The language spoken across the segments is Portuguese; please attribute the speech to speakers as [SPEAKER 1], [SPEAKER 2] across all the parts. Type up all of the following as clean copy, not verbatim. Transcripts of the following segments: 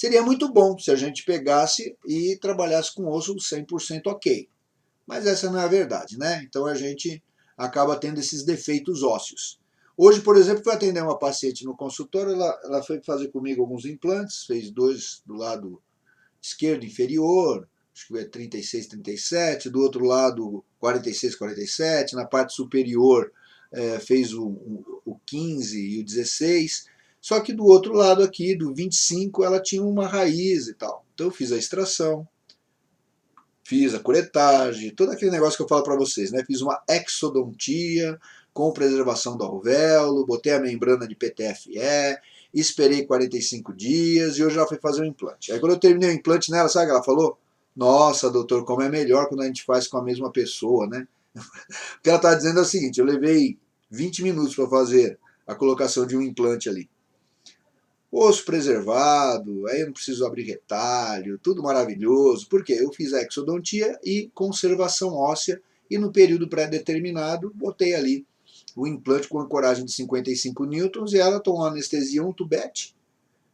[SPEAKER 1] Seria muito bom se a gente pegasse e trabalhasse com osso 100% ok. Mas essa não é a verdade, né? Então a gente acaba tendo esses defeitos ósseos. Hoje, por exemplo, fui atender uma paciente no consultório, ela foi fazer comigo alguns implantes, fez dois do lado esquerdo inferior, acho que é 36, 37, do outro lado 46, 47, na parte superior fez o 15 e o 16, só que do outro lado aqui, do 25, ela tinha uma raiz e tal. Então eu fiz a extração, fiz a curetagem, todo aquele negócio que eu falo para vocês, né? Fiz uma exodontia com preservação do alvéolo, botei a membrana de PTFE, esperei 45 dias e eu já fui fazer o implante. Aí quando eu terminei o implante nela, sabe o que ela falou? Nossa, doutor, como é melhor quando a gente faz com a mesma pessoa, né? O que ela está dizendo é o seguinte, eu levei 20 minutos para fazer a colocação de um implante ali. Osso preservado, aí eu não preciso abrir retalho, tudo maravilhoso. Por quê? Eu fiz a exodontia e conservação óssea e no período pré-determinado botei ali o implante com ancoragem de 55 newtons e ela tomou anestesia, um tubete.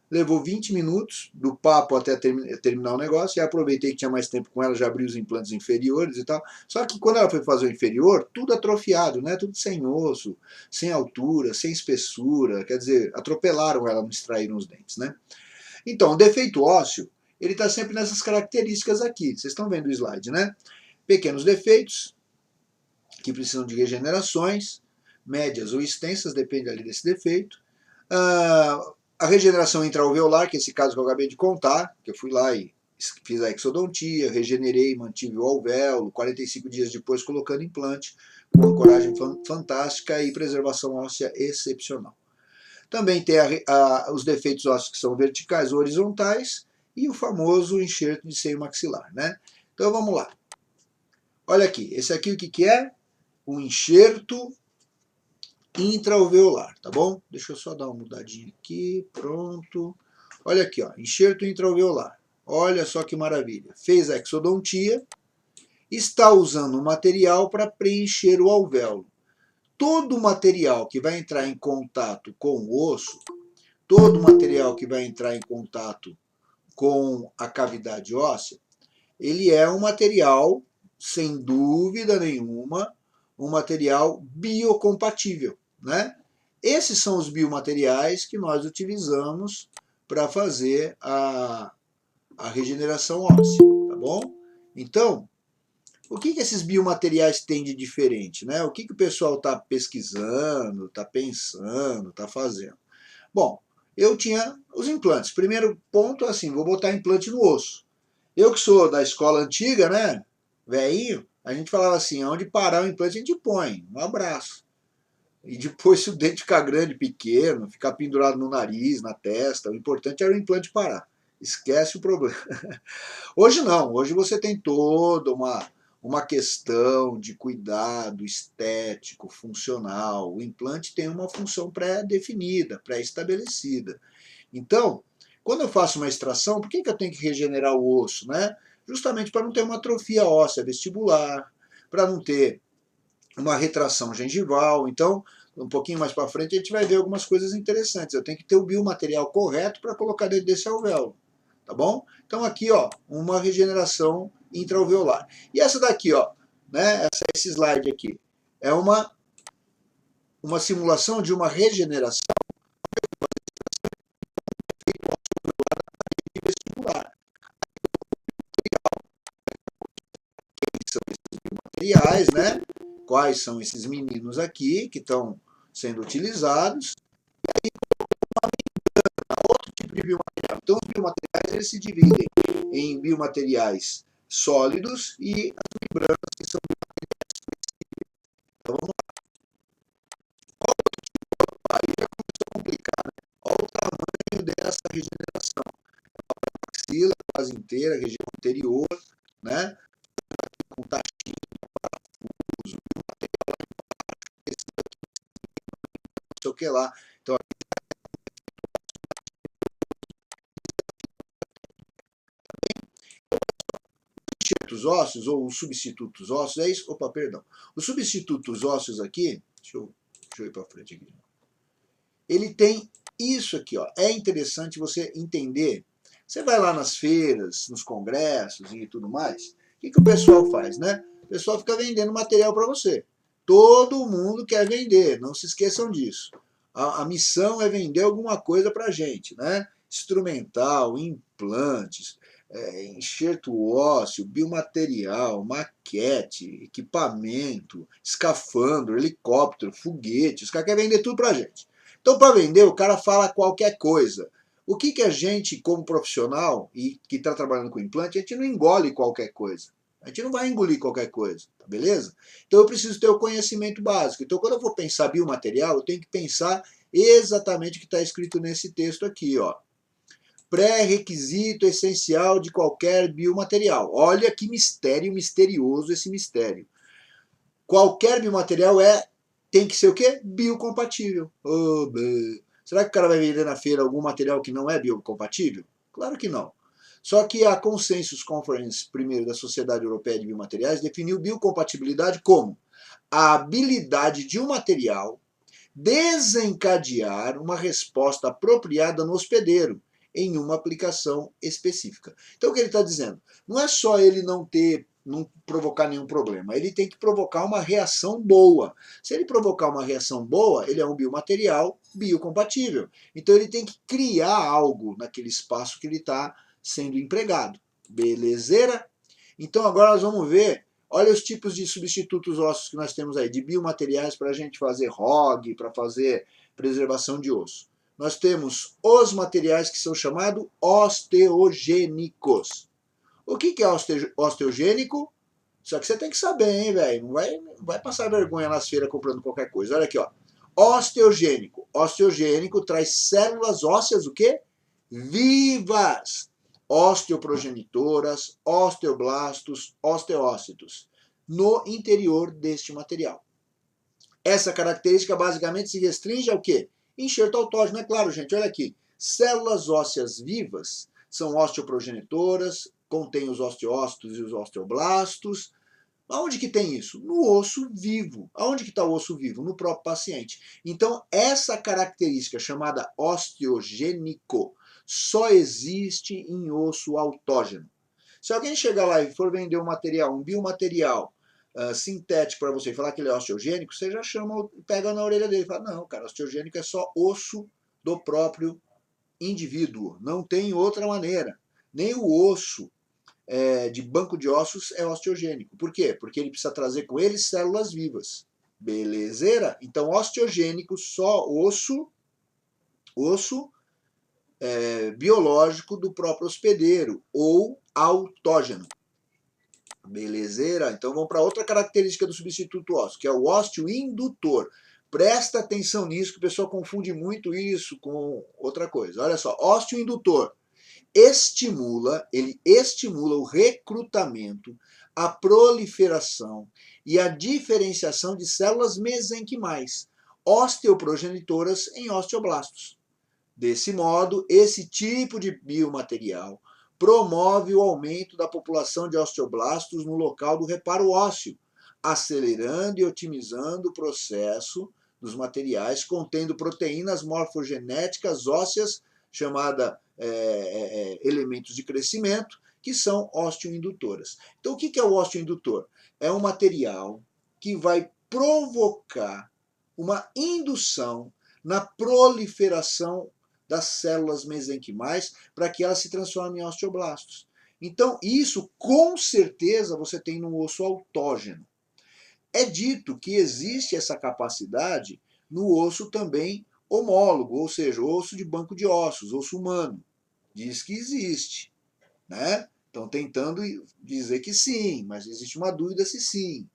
[SPEAKER 1] Levou 20 minutos do papo até terminar o negócio e aproveitei que tinha mais tempo com ela, já abri os implantes inferiores e tal. Só que quando ela foi fazer o inferior, tudo atrofiado, né? Tudo sem osso, sem altura, sem espessura, quer dizer, atropelaram ela, não extraíram os dentes, né? Então, o defeito ósseo, ele está sempre nessas características aqui. Vocês estão vendo o slide, né? Pequenos defeitos que precisam de regenerações, médias ou extensas, depende ali desse defeito. A regeneração intraalveolar, que é esse caso que eu acabei de contar, que eu fui lá e fiz a exodontia, regenerei, mantive o alvéolo, 45 dias depois colocando implante, com ancoragem fantástica e preservação óssea excepcional. Também tem os defeitos ósseos que são verticais ou horizontais e o famoso enxerto de seio maxilar, né? Então vamos lá. Olha aqui, esse aqui o que é? Um enxerto intraalveolar, tá bom? Deixa eu só dar uma mudadinha aqui, pronto. Olha aqui, ó, enxerto intraalveolar. Olha só que maravilha. Fez a exodontia, está usando um material para preencher o alvéolo. Todo material que vai entrar em contato com o osso, todo material que vai entrar em contato com a cavidade óssea, ele é um material, sem dúvida nenhuma, um material biocompatível, né? Esses são os biomateriais que nós utilizamos para fazer a regeneração óssea, tá bom? Então, o que esses biomateriais têm de diferente, né? O que o pessoal está pesquisando, está pensando, está fazendo? Bom, eu tinha os implantes. Primeiro ponto, assim, vou botar implante no osso. Eu que sou da escola antiga, né, velhinho, a gente falava assim, onde parar o implante a gente põe, um abraço. E depois se o dente ficar grande, pequeno, ficar pendurado no nariz, na testa, o importante era o implante parar. Esquece o problema. Hoje não, hoje você tem toda uma questão de cuidado estético, funcional. O implante tem uma função pré-definida, pré-estabelecida. Então, quando eu faço uma extração, por que eu tenho que regenerar o osso, né? Justamente para não ter uma atrofia óssea vestibular, para não ter uma retração gengival. Então, um pouquinho mais para frente, a gente vai ver algumas coisas interessantes. Eu tenho que ter o biomaterial correto para colocar dentro desse alvéolo, tá bom? Então aqui, ó, uma regeneração intraalveolar. E essa daqui, ó, né, esse slide aqui, é uma simulação de uma regeneração vestibular. São esses biomateriais, né? Quais são esses meninos aqui que estão sendo utilizados? Outro tipo de biomaterial. Então, os biomateriais eles se dividem em biomateriais sólidos e as membranas que são biomateriais flexíveis. Então, vamos lá. Aí já começou a complicar, né? Olha o tamanho dessa regeneração. A maxila quase inteira, a região anterior, né? Com taxinha, parafuso, biomaterial lá embaixo, esse daqui, não sei o que lá. Então, enxertos ósseos ou os substitutos ósseos, é isso? Opa, perdão. Os substitutos ósseos aqui, deixa eu ir para frente aqui. Ele tem isso aqui, ó. É interessante você entender Você vai lá nas feiras, nos congressos e tudo mais, o que o pessoal faz, né? O pessoal fica vendendo material para você. Todo mundo quer vender, não se esqueçam disso. A missão é vender alguma coisa para a gente, né? Instrumental, implantes, enxerto ósseo, biomaterial, maquete, equipamento, escafandro, helicóptero, foguete. Os caras querem vender tudo para a gente. Então, para vender, o cara fala qualquer coisa. O que a gente, como profissional e que está trabalhando com implante, a gente não engole qualquer coisa. A gente não vai engolir qualquer coisa, tá beleza? Então eu preciso ter o conhecimento básico. Então quando eu vou pensar biomaterial, eu tenho que pensar exatamente o que está escrito nesse texto aqui, ó. Pré-requisito essencial de qualquer biomaterial. Olha que mistério misterioso esse mistério. Qualquer biomaterial tem que ser o quê? Biocompatível. Oh, será que o cara vai vender na feira algum material que não é biocompatível? Claro que não. Só que a Consensus Conference, primeiro da Sociedade Europeia de Biomateriais, definiu biocompatibilidade como a habilidade de um material desencadear uma resposta apropriada no hospedeiro em uma aplicação específica. Então o que ele está dizendo? Não é só ele não provocar nenhum problema, ele tem que provocar uma reação boa. Se ele provocar uma reação boa, ele é um biomaterial biocompatível. Então ele tem que criar algo naquele espaço que ele está sendo empregado. Belezeira? Então agora nós vamos ver, olha os tipos de substitutos ósseos que nós temos aí, de biomateriais para a gente fazer ROG, para fazer preservação de osso. Nós temos os materiais que são chamados osteogênicos. O que é osteogênico? Só que você tem que saber, hein, velho? Não vai passar vergonha nas feiras comprando qualquer coisa. Olha aqui, ó. Osteogênico. Osteogênico traz células ósseas, o quê? Vivas. Osteoprogenitoras, osteoblastos, osteócitos, no interior deste material. Essa característica basicamente se restringe ao quê? Enxerto autógeno, é claro, gente, olha aqui. Células ósseas vivas são osteoprogenitoras, contém os osteócitos e os osteoblastos. Aonde que tem isso? No osso vivo. Aonde que está o osso vivo? No próprio paciente. Então, essa característica chamada osteogênico só existe em osso autógeno. Se alguém chegar lá e for vender um material, um biomaterial sintético para você e falar que ele é osteogênico, você já chama, pega na orelha dele e fala, não, cara, osteogênico é só osso do próprio indivíduo. Não tem outra maneira. Nem o osso de banco de ossos é osteogênico. Por quê? Porque ele precisa trazer com ele células vivas. Belezeira? Então, osteogênico, só osso biológico do próprio hospedeiro, ou autógeno. Belezeira? Então vamos para outra característica do substituto ósseo, que é o osteoindutor. Presta atenção nisso, que o pessoal confunde muito isso com outra coisa. Olha só, osteoindutor. Ele estimula o recrutamento, a proliferação e a diferenciação de células mesenquimais, osteoprogenitoras em osteoblastos. Desse modo, esse tipo de biomaterial promove o aumento da população de osteoblastos no local do reparo ósseo, acelerando e otimizando o processo dos materiais contendo proteínas morfogenéticas ósseas, chamada elementos de crescimento, que são osteoindutoras. Então, o que é o osteoindutor? É um material que vai provocar uma indução na proliferação das células mesenquimais para que elas se transformem em osteoblastos. Então, isso com certeza você tem no osso autógeno. É dito que existe essa capacidade no osso também homólogo, ou seja, osso de banco de ossos, osso humano. Diz que existe, né? Estão tentando dizer que sim, mas existe uma dúvida se sim.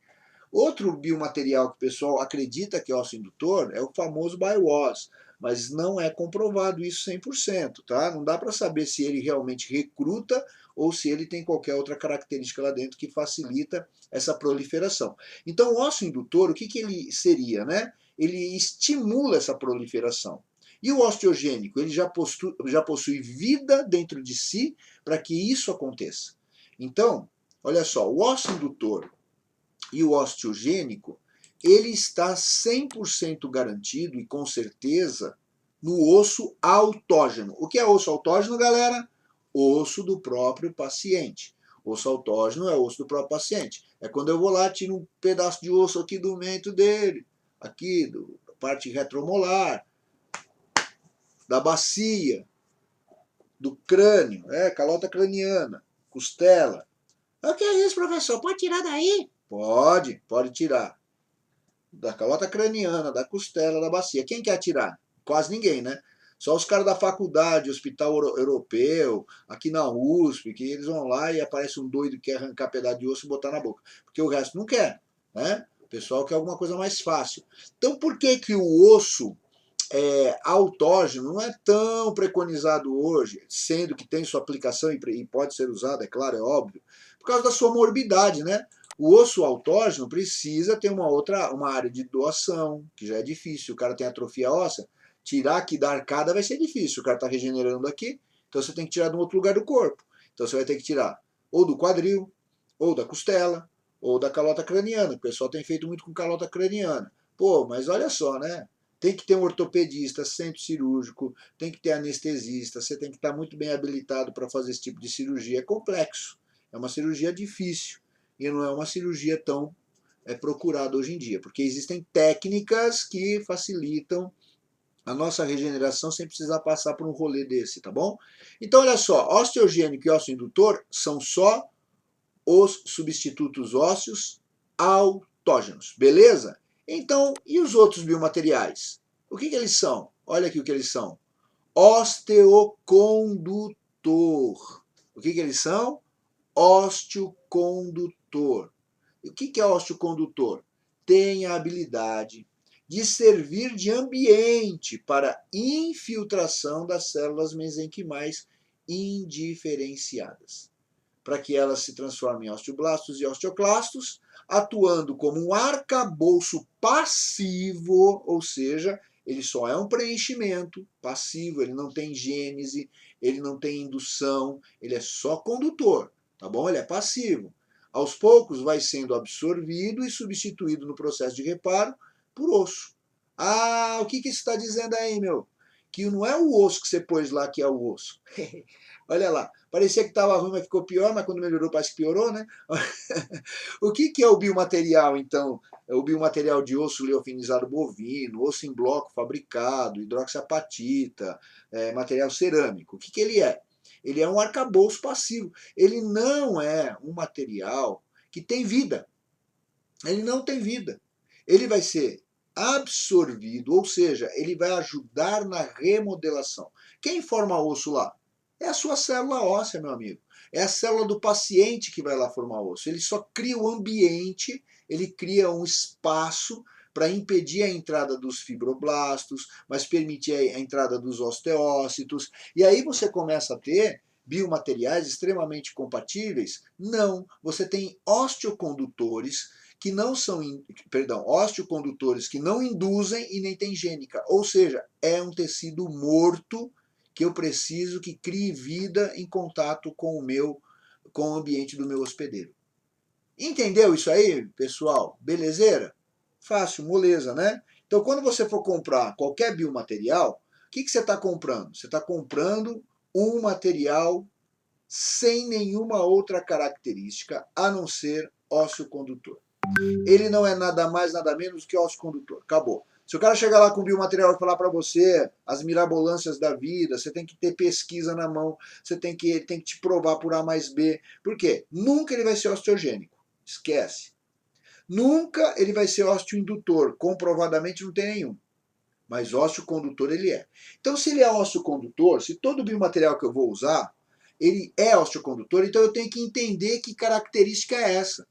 [SPEAKER 1] Outro biomaterial que o pessoal acredita que é osso indutor é o famoso BioOss, mas não é comprovado isso 100%, tá? Não dá para saber se ele realmente recruta ou se ele tem qualquer outra característica lá dentro que facilita essa proliferação. Então, o osso indutor, o que ele seria, né? Ele estimula essa proliferação. E o osteogênico, ele já possui vida dentro de si para que isso aconteça. Então, olha só, o osso indutor e o osteogênico, ele está 100% garantido e com certeza no osso autógeno. O que é osso autógeno, galera? Osso do próprio paciente. Osso autógeno é osso do próprio paciente. É quando eu vou lá, tiro um pedaço de osso aqui do mento dele, aqui, da parte retromolar, da bacia, do crânio, calota craniana, costela. O que é isso, professor? Pode tirar daí? Pode tirar. Da calota craniana, da costela, da bacia. Quem quer tirar? Quase ninguém, né? Só os caras da faculdade, hospital europeu, aqui na USP, que eles vão lá e aparece um doido que quer arrancar pedaço de osso e botar na boca. Porque o resto não quer, né? O pessoal quer alguma coisa mais fácil. Então por que que o osso autógeno não é tão preconizado hoje, sendo que tem sua aplicação e pode ser usado, é claro, é óbvio, por causa da sua morbidade, né? O osso autógeno precisa ter uma área de doação, que já é difícil. O cara tem atrofia óssea, tirar aqui da arcada vai ser difícil. O cara está regenerando aqui, então você tem que tirar de um outro lugar do corpo. Então você vai ter que tirar ou do quadril, ou da costela, ou da calota craniana. O pessoal tem feito muito com calota craniana. Pô, mas olha só, né? Tem que ter um ortopedista, centro cirúrgico, tem que ter anestesista, você tem que estar muito bem habilitado para fazer esse tipo de cirurgia. É complexo, é uma cirurgia difícil e não é uma cirurgia tão procurada hoje em dia, porque existem técnicas que facilitam a nossa regeneração sem precisar passar por um rolê desse, tá bom? Então, olha só, osteogênico e osteoindutor são só os substitutos ósseos autógenos, beleza? Então, e os outros biomateriais? O que eles são? Olha aqui o que eles são. Osteocondutor. O que eles são? Osteocondutor. E o que é osteocondutor? Tem a habilidade de servir de ambiente para infiltração das células mesenquimais indiferenciadas, para que elas se transformem em osteoblastos e osteoclastos, atuando como um arcabouço passivo, ou seja, ele só é um preenchimento passivo, ele não tem gênese, ele não tem indução, ele é só condutor, tá bom? Ele é passivo. Aos poucos vai sendo absorvido e substituído no processo de reparo por osso. Ah, o que isso está dizendo aí, meu? Que não é o osso que você pôs lá que é o osso. Olha lá, parecia que estava ruim, mas ficou pior, mas quando melhorou parece que piorou, né? O que é o biomaterial, então? É o biomaterial de osso leofinizado bovino, osso em bloco fabricado, hidroxiapatita, material cerâmico. O que ele é? Ele é um arcabouço passivo. Ele não é um material que tem vida. Ele não tem vida. Ele vai ser absorvido, ou seja, ele vai ajudar na remodelação. Quem forma osso lá? É a sua célula óssea, meu amigo. É a célula do paciente que vai lá formar osso. Ele só cria o ambiente, ele cria um espaço para impedir a entrada dos fibroblastos, mas permitir a entrada dos osteócitos. E aí você começa a ter biomateriais extremamente compatíveis? Não. Você tem osteocondutores que não são, osteocondutores que não induzem e nem tem gênica. Ou seja, é um tecido morto que eu preciso que crie vida em contato com o ambiente do meu hospedeiro. Entendeu isso aí, pessoal? Belezeira? Fácil, moleza, né? Então, quando você for comprar qualquer biomaterial, o que você está comprando? Você está comprando um material sem nenhuma outra característica a não ser ósseo condutor. Ele não é nada mais, nada menos que ósseo condutor. Acabou. Se o cara chegar lá com biomaterial e falar para você as mirabolâncias da vida, você tem que ter pesquisa na mão, você tem que te provar por A mais B. Por quê? Nunca ele vai ser osteogênico. Esquece. Nunca ele vai ser osteoindutor. Comprovadamente não tem nenhum. Mas ósseo condutor ele é. Então, se ele é ósseo condutor, se todo biomaterial que eu vou usar, ele é osteocondutor, então eu tenho que entender que característica é essa.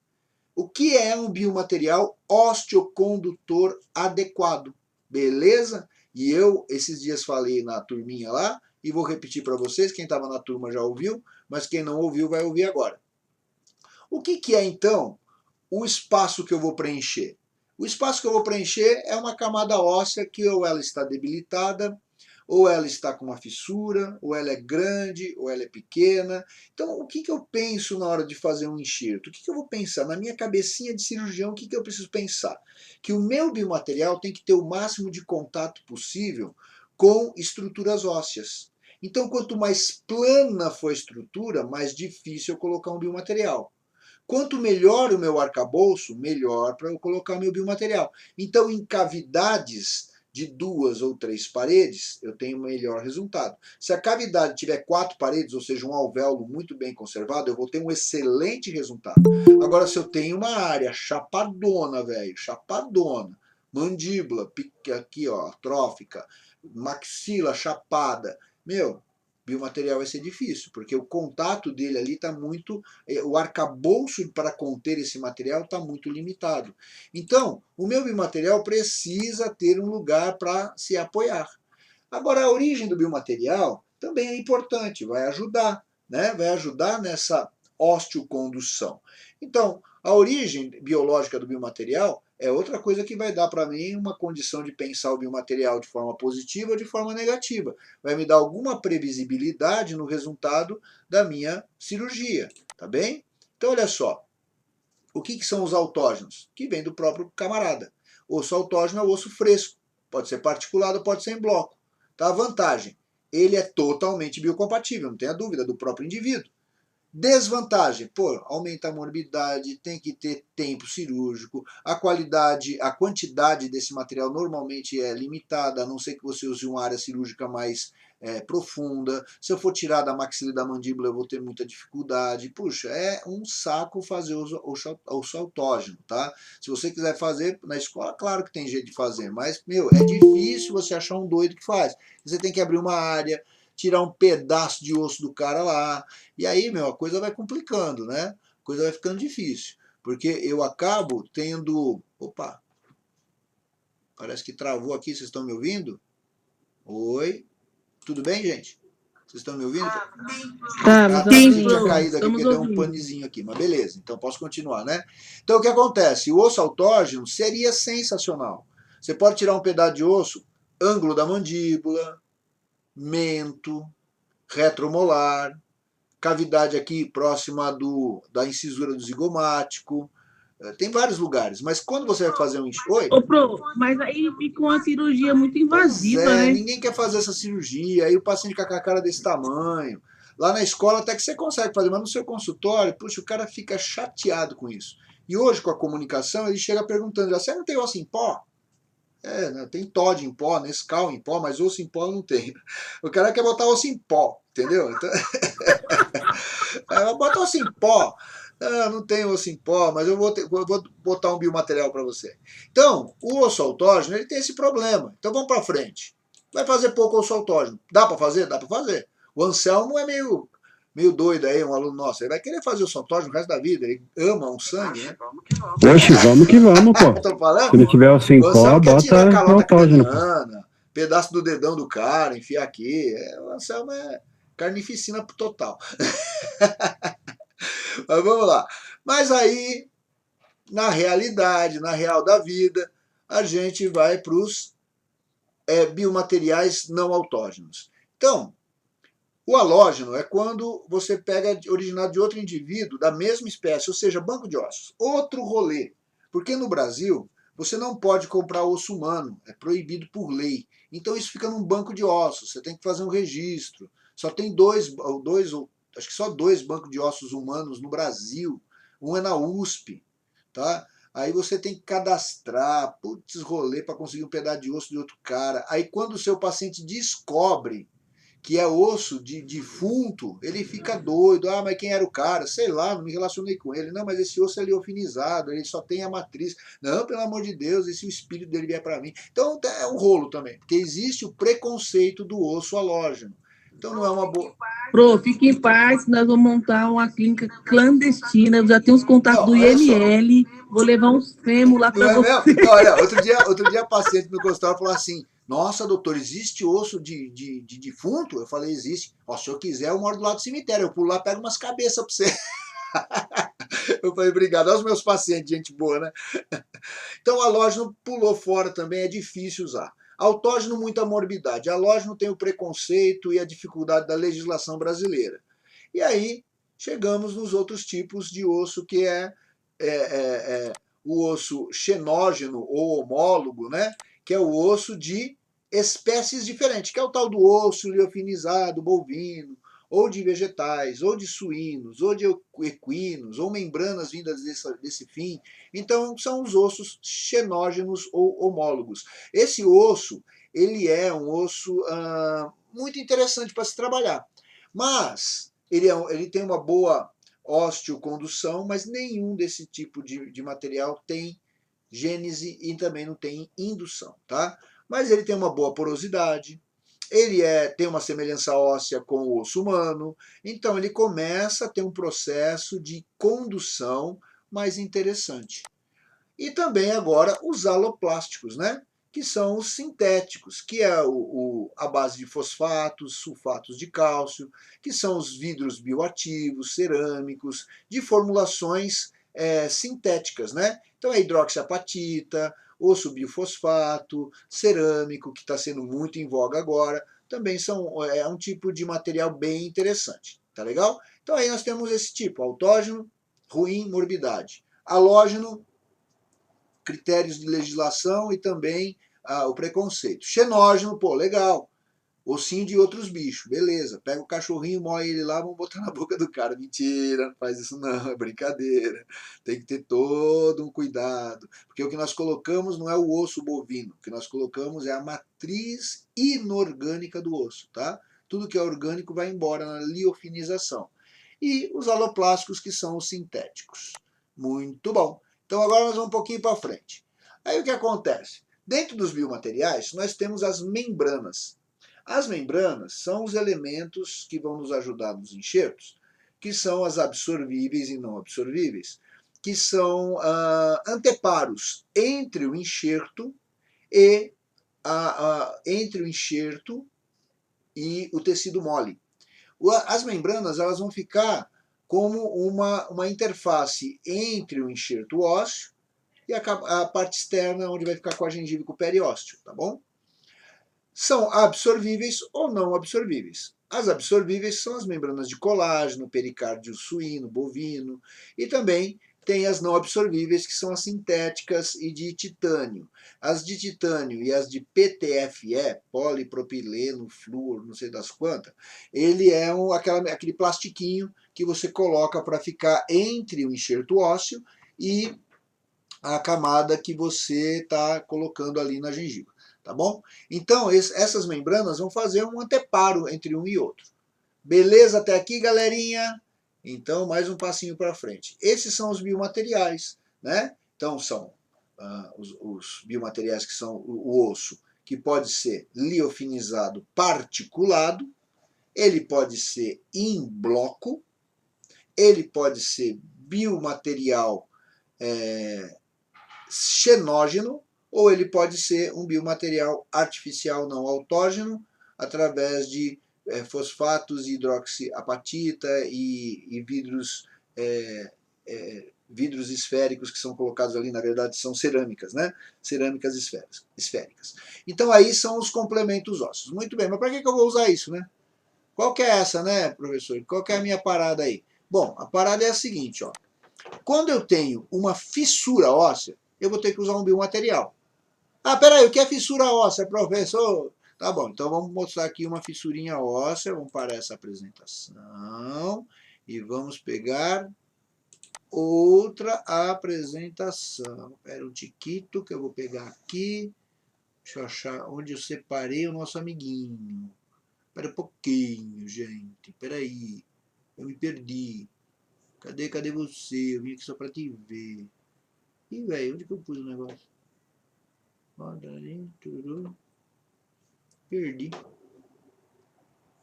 [SPEAKER 1] O que é um biomaterial osteocondutor adequado? Beleza? E eu, esses dias, falei na turminha lá, e vou repetir para vocês, quem estava na turma já ouviu, mas quem não ouviu vai ouvir agora. O que é, então, o espaço que eu vou preencher? O espaço que eu vou preencher é uma camada óssea que ou ela está debilitada, ou ela está com uma fissura, ou ela é grande, ou ela é pequena. Então, o que eu penso na hora de fazer um enxerto? O que eu vou pensar? Na minha cabecinha de cirurgião, o que eu preciso pensar? Que o meu biomaterial tem que ter o máximo de contato possível com estruturas ósseas. Então, quanto mais plana for a estrutura, mais difícil eu colocar um biomaterial. Quanto melhor o meu arcabouço, melhor para eu colocar meu biomaterial. Então, em cavidades de 2 ou 3 paredes, eu tenho melhor resultado. Se a cavidade tiver 4 paredes, ou seja, um alvéolo muito bem conservado, eu vou ter um excelente resultado. Agora, se eu tenho uma área chapadona, velho, chapadona, mandíbula, aqui, ó, trófica, maxila chapada, meu, biomaterial vai ser difícil, porque o contato dele ali está muito, o arcabouço para conter esse material está muito limitado. Então, o meu biomaterial precisa ter um lugar para se apoiar. Agora, a origem do biomaterial também é importante, vai ajudar, né? Vai ajudar nessa osteocondução. Então, a origem biológica do biomaterial é outra coisa que vai dar para mim uma condição de pensar o biomaterial de forma positiva ou de forma negativa. Vai me dar alguma previsibilidade no resultado da minha cirurgia, tá bem? Então, olha só, o que são os autógenos? Que vem do próprio camarada. Osso autógeno é o osso fresco, pode ser particulado, pode ser em bloco. Tá? A vantagem, ele é totalmente biocompatível, não tenha dúvida, do próprio indivíduo. Desvantagem, pô, aumenta a morbidade, tem que ter tempo cirúrgico, a qualidade, a quantidade desse material normalmente é limitada, a não ser que você use uma área cirúrgica mais profunda. Se eu for tirar da maxila e da mandíbula, eu vou ter muita dificuldade. Puxa, é um saco fazer o autógeno, tá? Se você quiser fazer na escola, claro que tem jeito de fazer, mas, meu, é difícil você achar um doido que faz. Você tem que abrir uma área, tirar um pedaço de osso do cara lá, e aí, meu, a coisa vai complicando, né? A coisa vai ficando difícil. Porque eu acabo tendo. Opa! Parece que travou aqui, vocês estão me ouvindo? Oi? Tudo bem, gente? Vocês estão me ouvindo?
[SPEAKER 2] Estamos
[SPEAKER 1] Pensei que tinha
[SPEAKER 2] ouvindo.
[SPEAKER 1] caído aqui, porque deu um panezinho aqui, mas beleza, então posso continuar, né? Então o que acontece? O osso autógeno seria sensacional. Você pode tirar um pedaço de osso, ângulo da mandíbula, mento, retromolar, cavidade aqui próxima da incisura do zigomático. Tem vários lugares, mas quando você vai fazer um Oi?
[SPEAKER 2] Ô, Pro, mas aí fica uma cirurgia muito
[SPEAKER 1] Pois
[SPEAKER 2] invasiva,
[SPEAKER 1] é,
[SPEAKER 2] né?
[SPEAKER 1] ninguém quer fazer essa cirurgia, aí o paciente fica com a cara desse tamanho. Lá na escola até que você consegue fazer, mas no seu consultório, puxa, o cara fica chateado com isso. E hoje, com a comunicação, ele chega perguntando, você não tem osso em pó? Né, tem Todd em pó, Nescau em pó, mas osso em pó não tem. O cara quer botar osso em pó, entendeu? Então, bota osso em pó. Não tem osso em pó, mas eu vou botar um biomaterial para você. Então, o osso autógeno ele tem esse problema. Então vamos para frente. Vai fazer pouco osso autógeno. Dá para fazer? Dá para fazer. O Anselmo é meio doido aí, um aluno nosso. Ele vai querer fazer osso autógeno o resto da vida. Ele ama um sangue, né?
[SPEAKER 3] Oxe, vamos que vamos, pô.
[SPEAKER 1] Tô falando?
[SPEAKER 3] Se não tiver o
[SPEAKER 1] O
[SPEAKER 3] 5 pó,
[SPEAKER 1] Anselmo quer tirar a
[SPEAKER 3] bota o
[SPEAKER 1] calota
[SPEAKER 3] autógeno, pô.
[SPEAKER 1] craniana, pedaço do dedão do cara, enfiar aqui. O Anselmo é carnificina total. Mas vamos lá. Mas aí, na realidade, na real da vida, a gente vai para os biomateriais não autógenos. Então, o halógeno é quando você pega originado de outro indivíduo da mesma espécie, ou seja, banco de ossos. Outro rolê. Porque no Brasil, você não pode comprar osso humano, é proibido por lei. Então isso fica num banco de ossos, você tem que fazer um registro. Só tem acho que só 2 bancos de ossos humanos no Brasil. Um é na USP, tá? Aí você tem que cadastrar, putz, rolê para conseguir um pedaço de osso de outro cara. Aí quando o seu paciente descobre que é osso de defunto, ele fica doido. Ah, mas quem era o cara? Sei lá, não me relacionei com ele. Não, mas esse osso é liofilizado, ele só tem a matriz. Não, pelo amor de Deus, e se o espírito dele vier para mim? Então é um rolo também, porque existe o preconceito do osso halógeno. Então não é uma boa.
[SPEAKER 2] Pro, fique em paz, nós vamos montar uma clínica clandestina. Eu já tenho os contatos
[SPEAKER 1] Não,
[SPEAKER 2] do
[SPEAKER 1] olha só.
[SPEAKER 2] IML. Vou levar uns fêmur lá
[SPEAKER 1] Não
[SPEAKER 2] para
[SPEAKER 1] é mesmo?
[SPEAKER 2] você.
[SPEAKER 1] Não, olha, outro dia a paciente no consultório falou assim: Nossa, doutor, existe osso de defunto? Eu falei: Existe. Ó, se eu quiser, eu moro do lado do cemitério. Eu pulo lá, pego umas cabeças para você. Eu falei: Obrigado aos meus pacientes, gente boa, né? Então, o halógeno pulou fora também, é difícil usar. Autógeno, muita morbidade. Halógeno tem o preconceito e a dificuldade da legislação brasileira. E aí, chegamos nos outros tipos de osso, que é o osso xenógeno ou homólogo, né? Que é o osso de espécies diferentes, que é o tal do osso liofinizado bovino, ou de vegetais, ou de suínos, ou de equinos, ou membranas vindas desse fim. Então, são os ossos xenógenos ou homólogos. Esse osso, ele é um osso muito interessante para se trabalhar, mas ele tem uma boa osteocondução, mas nenhum desse tipo de material tem gênese e também não tem indução, tá? Mas ele tem uma boa porosidade, ele tem uma semelhança óssea com o osso humano, então ele começa a ter um processo de condução mais interessante. E também agora os aloplásticos, né? Que são os sintéticos, que é a base de fosfatos, sulfatos de cálcio, que são os vidros bioativos, cerâmicos, de formulações sintéticas, né? Então é hidroxiapatita, osso biofosfato, cerâmico, que está sendo muito em voga agora, também é um tipo de material bem interessante, tá legal? Então aí nós temos esse tipo, autógeno, ruim, morbidade. Halógeno, critérios de legislação e também o preconceito. Xenógeno, pô, legal. Ossinho de outros bichos, beleza. Pega o cachorrinho, moe ele lá, vamos botar na boca do cara. Mentira, não faz isso não, é brincadeira. Tem que ter todo um cuidado. Porque o que nós colocamos não é o osso bovino. O que nós colocamos é a matriz inorgânica do osso, tá? Tudo que é orgânico vai embora na liofinização. E os aloplásticos, que são os sintéticos. Muito bom. Então agora nós vamos um pouquinho para frente. Aí o que acontece? Dentro dos biomateriais, nós temos as membranas. As membranas são os elementos que vão nos ajudar nos enxertos, que são as absorvíveis e não absorvíveis, que são anteparos entre o enxerto e o tecido mole. As membranas elas vão ficar como uma interface entre o enxerto ósseo e a parte externa, onde vai ficar com a gengiva e com o periósteo, tá bom? São absorvíveis ou não absorvíveis. As absorvíveis são as membranas de colágeno, pericárdio suíno, bovino, e também tem as não absorvíveis, que são as sintéticas e de titânio. As de titânio e as de PTFE, polipropileno, flúor, não sei das quantas, ele é aquele plastiquinho que você coloca para ficar entre o enxerto ósseo e a camada que você está colocando ali na gengiva. Tá bom? Então, essas membranas vão fazer um anteparo entre um e outro. Beleza até aqui, galerinha? Então, mais um passinho para frente. Esses são os biomateriais, né? Então, são os biomateriais que são o osso, que pode ser liofinizado particulado, ele pode ser em bloco, ele pode ser biomaterial xenógeno, ou ele pode ser um biomaterial artificial não autógeno, através de fosfatos, hidroxiapatita e vidros esféricos que são colocados ali, na verdade são cerâmicas, né? Cerâmicas esféricas. Então aí são os complementos ósseos. Muito bem, mas para que eu vou usar isso, né? Qual que é essa, né, professor? Qual que é a minha parada aí? Bom, a parada é a seguinte, ó. Quando eu tenho uma fissura óssea, eu vou ter que usar um biomaterial. Ah, peraí, o que é fissura óssea, professor? Tá bom, então vamos mostrar aqui uma fissurinha óssea. Vamos parar essa apresentação e vamos pegar outra apresentação. Espera um tiquito que eu vou pegar aqui. Deixa eu achar onde eu separei o nosso amiguinho. Espera um pouquinho, gente. Espera aí. Eu me perdi. Cadê você? Eu vim aqui só pra te ver. Ih, velho, onde que eu pus o negócio? Perdi.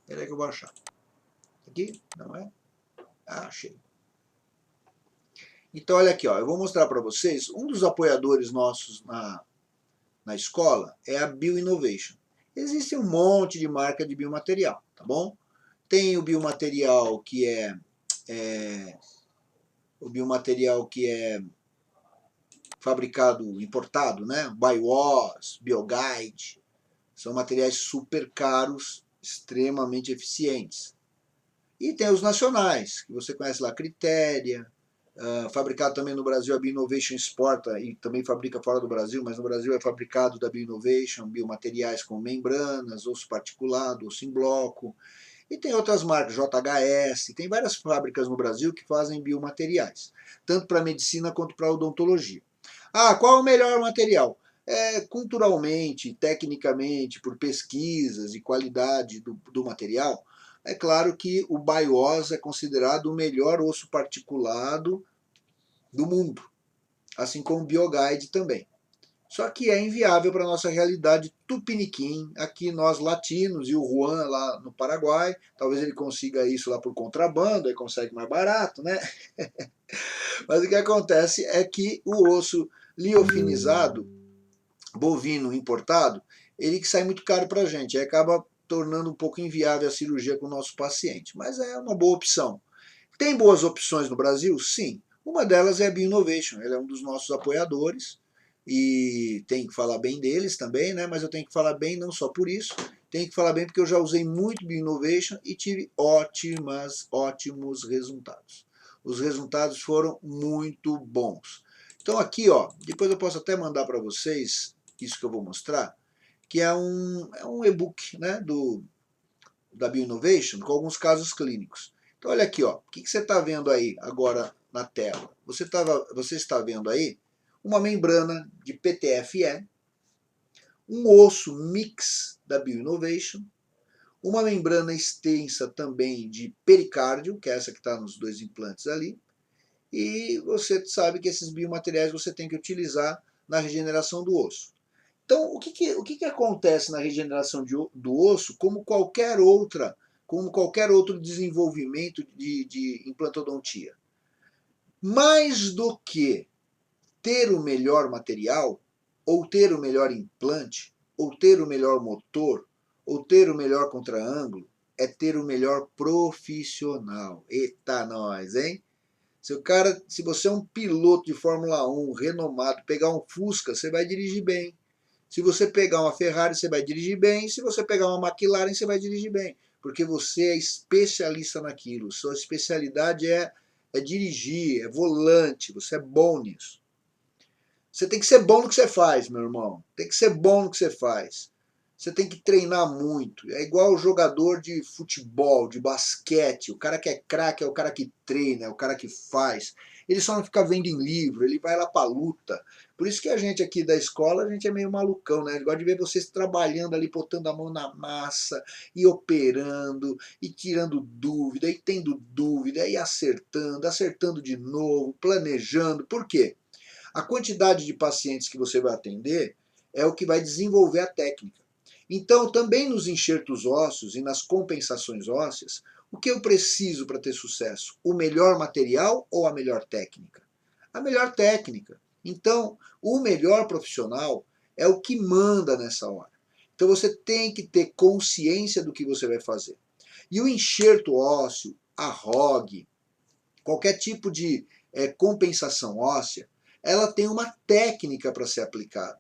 [SPEAKER 1] Espera aí que eu vou achar. Aqui? Não é? Ah, achei. Então, olha aqui, ó, eu vou mostrar para vocês, um dos apoiadores nossos na escola é a BioInnovation. Existe um monte de marca de biomaterial, tá bom? Tem o biomaterial que é fabricado, importado, né? BioOS, BioGuide. São materiais super caros, extremamente eficientes. E tem os nacionais, que você conhece lá, Critéria, fabricado também no Brasil, a Bioinnovation exporta e também fabrica fora do Brasil, mas no Brasil é fabricado da Bioinnovation, biomateriais com membranas, osso particulado, osso em bloco. E tem outras marcas, JHS, tem várias fábricas no Brasil que fazem biomateriais, tanto para medicina quanto para odontologia. Ah, qual é o melhor material? Culturalmente, tecnicamente, por pesquisas e qualidade do material, é claro que o Bioss é considerado o melhor osso particulado do mundo, assim como o Bioguide também. Só que é inviável para a nossa realidade tupiniquim, aqui nós latinos, e o Juan lá no Paraguai, talvez ele consiga isso lá por contrabando, aí consegue mais barato, né? Mas o que acontece é que o osso liofinizado, bovino importado, ele que sai muito caro para a gente, aí acaba tornando um pouco inviável a cirurgia com o nosso paciente. Mas é uma boa opção. Tem boas opções no Brasil? Sim. Uma delas é a Bioinnovation, ele é um dos nossos apoiadores e tem que falar bem deles também, né? Mas eu tenho que falar bem não só por isso, tenho que falar bem porque eu já usei muito Bioinnovation e tive ótimos resultados. Os resultados foram muito bons. Então aqui, ó, depois eu posso até mandar para vocês isso que eu vou mostrar, que é um e-book, né, da Bioinnovation com alguns casos clínicos. Então olha aqui, ó, o que você está vendo aí agora na tela? Você está vendo aí uma membrana de PTFE, um osso mix da Bioinnovation, uma membrana extensa também de pericárdio, que é essa que está nos dois implantes ali, e você sabe que esses biomateriais você tem que utilizar na regeneração do osso. Então, o que acontece na regeneração do osso, como qualquer outro desenvolvimento de implantodontia? Mais do que ter o melhor material, ou ter o melhor implante, ou ter o melhor motor, ou ter o melhor contraângulo, é ter o melhor profissional. Eita nós, hein? Se você é um piloto de Fórmula 1 renomado, pegar um Fusca, você vai dirigir bem. Se você pegar uma Ferrari, você vai dirigir bem. Se você pegar uma McLaren, você vai dirigir bem. Porque você é especialista naquilo. Sua especialidade é dirigir, é volante. Você é bom nisso. Você tem que ser bom no que você faz, meu irmão. Tem que ser bom no que você faz. Você tem que treinar muito. É igual o jogador de futebol, de basquete. O cara que é craque é o cara que treina, é o cara que faz. Ele só não fica vendo em livro, ele vai lá pra luta. Por isso que a gente aqui da escola, a gente é meio malucão, né? A gente gosta de ver vocês trabalhando ali, botando a mão na massa, e operando, e tirando dúvida, e tendo dúvida, e acertando de novo, planejando. Por quê? A quantidade de pacientes que você vai atender é o que vai desenvolver a técnica. Então, também nos enxertos ósseos e nas compensações ósseas, o que eu preciso para ter sucesso? O melhor material ou a melhor técnica? A melhor técnica. Então, o melhor profissional é o que manda nessa hora. Então, você tem que ter consciência do que você vai fazer. E o enxerto ósseo, a ROG, qualquer tipo de compensação óssea, ela tem uma técnica para ser aplicada,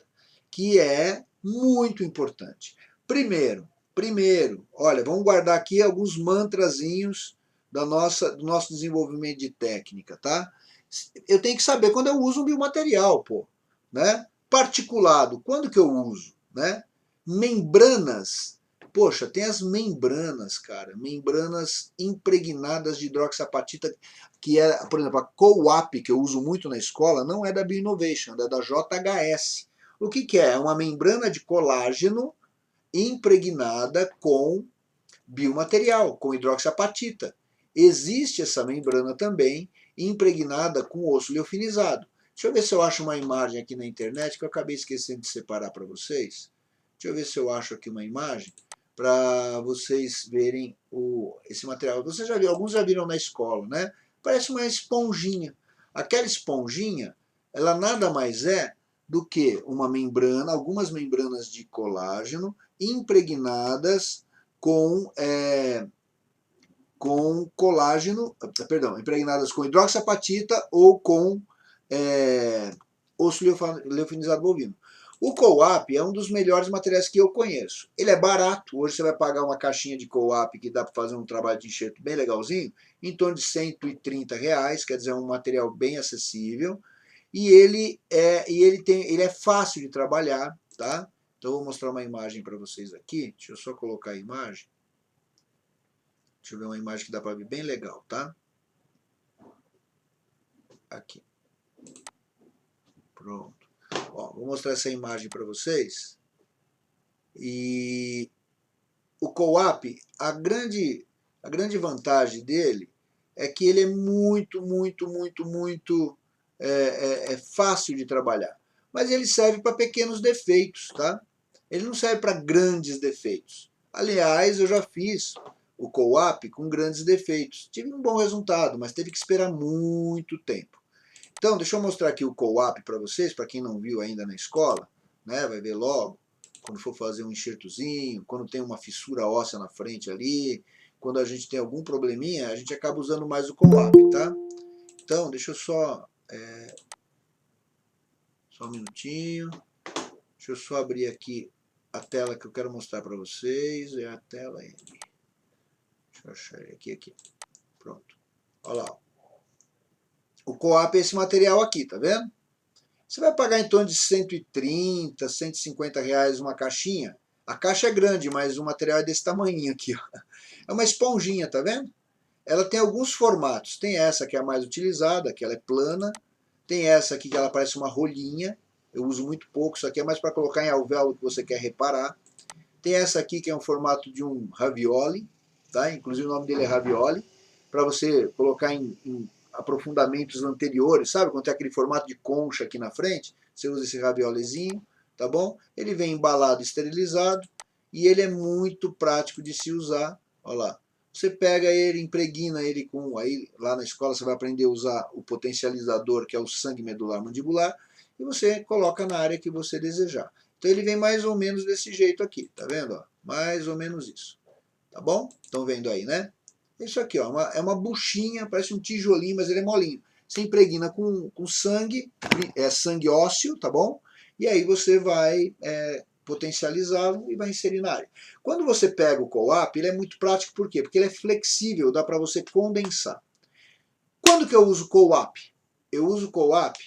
[SPEAKER 1] que é muito importante. Primeiro, olha, vamos guardar aqui alguns mantrazinhos do nosso desenvolvimento de técnica, tá? Eu tenho que saber quando eu uso um biomaterial, pô, né? Particulado, quando que eu uso, né? Membranas, poxa, tem as membranas, cara, membranas impregnadas de hidroxiapatita, que é, por exemplo, a CoAP, que eu uso muito na escola, não é da Bioinnovation, é da JHS. O que é? É uma membrana de colágeno impregnada com biomaterial, com hidroxiapatita. Existe essa membrana também impregnada com osso leofinizado. Deixa eu ver se eu acho uma imagem aqui na internet, que eu acabei esquecendo de separar para vocês. Deixa eu ver se eu acho aqui uma imagem para vocês verem esse material. Vocês já viram, alguns já viram na escola, né? Parece uma esponjinha. Aquela esponjinha, ela nada mais é do que uma membrana, algumas membranas de colágeno impregnadas com colágeno, perdão, impregnadas com hidroxiapatita ou com osso leofinizado bovino. O Co-Op é um dos melhores materiais que eu conheço. Ele é barato. Hoje você vai pagar uma caixinha de Co-Op que dá para fazer um trabalho de enxerto bem legalzinho, em torno de R$ 130, quer dizer, é um material bem acessível. E ele é fácil de trabalhar, tá? Então eu vou mostrar uma imagem para vocês aqui. Deixa eu só colocar a imagem. Deixa eu ver uma imagem que dá para ver bem legal, tá? Aqui. Pronto. Ó, vou mostrar essa imagem para vocês. E o Co-Op, a grande vantagem dele é que ele é muito fácil de trabalhar. Mas ele serve para pequenos defeitos, tá? Ele não serve para grandes defeitos. Aliás, eu já fiz o Co-Op com grandes defeitos. Tive um bom resultado, mas teve que esperar muito tempo. Então, deixa eu mostrar aqui o Co-Op para vocês, para quem não viu ainda na escola, né? Vai ver logo, quando for fazer um enxertozinho, quando tem uma fissura óssea na frente ali, quando a gente tem algum probleminha, a gente acaba usando mais o Co-Op, tá? Então, deixa eu só um minutinho. Deixa eu só abrir aqui a tela que eu quero mostrar para vocês. É a tela M. Deixa eu achar aqui. Pronto. Olha lá. O Co-Op é esse material aqui, tá vendo? Você vai pagar em torno de R$ 130, R$ 150 uma caixinha. A caixa é grande, mas o material é desse tamanhinho aqui. Ó. É uma esponjinha, tá vendo? Ela tem alguns formatos. Tem essa que é a mais utilizada, que ela é plana. Tem essa aqui que ela parece uma rolinha. Eu uso muito pouco, isso aqui é mais para colocar em alvéolo que você quer reparar. Tem essa aqui que é um formato de um ravioli, tá? Inclusive o nome dele é ravioli, para você colocar em aprofundamentos anteriores, sabe? Quando tem aquele formato de concha aqui na frente, você usa esse raviolizinho, tá bom? Ele vem embalado, esterilizado, e ele é muito prático de se usar. Olha lá. Você pega ele, impregna ele com... Aí lá na escola você vai aprender a usar o potencializador, que é o sangue medular mandibular, e você coloca na área que você desejar. Então ele vem mais ou menos desse jeito aqui, tá vendo? Ó? Mais ou menos isso. Tá bom? Estão vendo aí, né? Isso aqui, ó, é uma buchinha, parece um tijolinho, mas ele é molinho. Você impregna com sangue, sangue ósseo, tá bom? E aí você vai potencializá-lo e vai inserir na área. Quando você pega o Co-Op, ele é muito prático, por quê? Porque ele é flexível, dá para você condensar. Quando que eu uso Co-Op? Eu uso Co-Op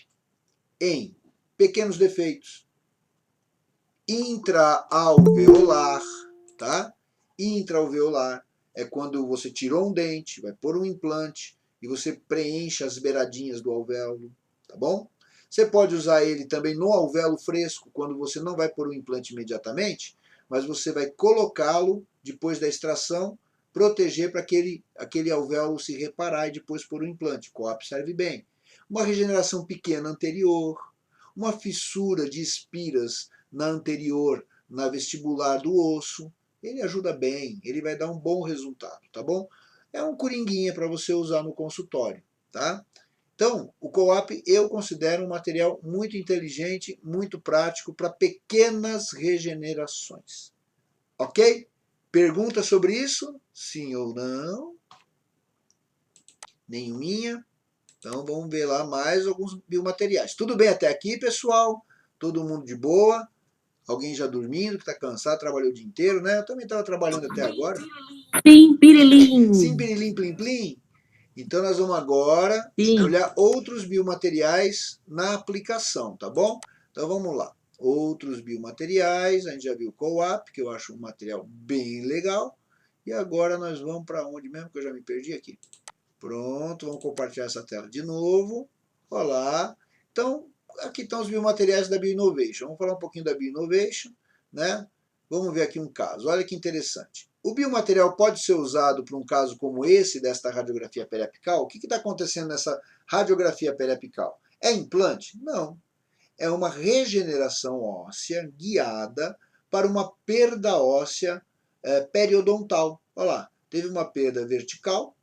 [SPEAKER 1] em pequenos defeitos, intraalveolar, tá? Intraalveolar é quando você tirou um dente, vai pôr um implante e você preenche as beiradinhas do alvéolo, tá bom? Você pode usar ele também no alvéolo fresco, quando você não vai pôr o implante imediatamente, mas você vai colocá-lo depois da extração, proteger para aquele alvéolo se reparar e depois pôr o implante. O Co-Op serve bem. Uma regeneração pequena anterior, uma fissura de espiras na anterior, na vestibular do osso, ele ajuda bem, ele vai dar um bom resultado, tá bom? É um coringuinha para você usar no consultório, tá? Então, o Co-Op eu considero um material muito inteligente, muito prático para pequenas regenerações. Ok? Pergunta sobre isso? Sim ou não? Nenhuminha? Então vamos ver lá mais alguns biomateriais. Tudo bem até aqui, pessoal? Todo mundo de boa? Alguém já dormindo, que está cansado, trabalhou o dia inteiro, né? Eu também estava trabalhando até agora.
[SPEAKER 2] Sim, pirilim.
[SPEAKER 1] Sim, pirilim, plim, plim. Então nós vamos agora olhar outros biomateriais na aplicação, tá bom? Então vamos lá. Outros biomateriais, a gente já viu o Co-Op, que eu acho um material bem legal. E agora nós vamos para onde mesmo, que eu já me perdi aqui. Pronto, vamos compartilhar essa tela de novo. Olá. Então, aqui estão os biomateriais da Bioinnovation. Vamos falar um pouquinho da Bioinnovation, né? Vamos ver aqui um caso. Olha que interessante. O biomaterial pode ser usado para um caso como esse, desta radiografia periapical? O que está acontecendo nessa radiografia periapical? É implante? Não. É uma regeneração óssea guiada para uma perda óssea periodontal. Olha lá, teve uma perda vertical.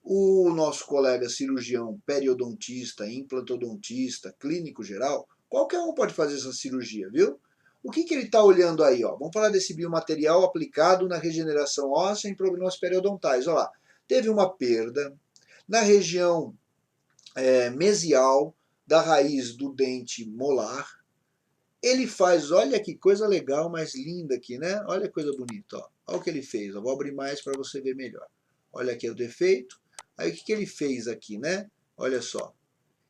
[SPEAKER 1] O nosso colega cirurgião periodontista, implantodontista, clínico geral, qualquer um pode fazer essa cirurgia, viu? O que ele está olhando aí? Ó? Vamos falar desse biomaterial aplicado na regeneração óssea em problemas periodontais. Olha lá, teve uma perda na região mesial da raiz do dente molar, Ele faz, olha que coisa legal, mais linda aqui, né? Olha que coisa bonita, ó. Olha o que ele fez. Eu vou abrir mais para você ver melhor. Olha aqui o defeito. Aí o que ele fez aqui, né? Olha só.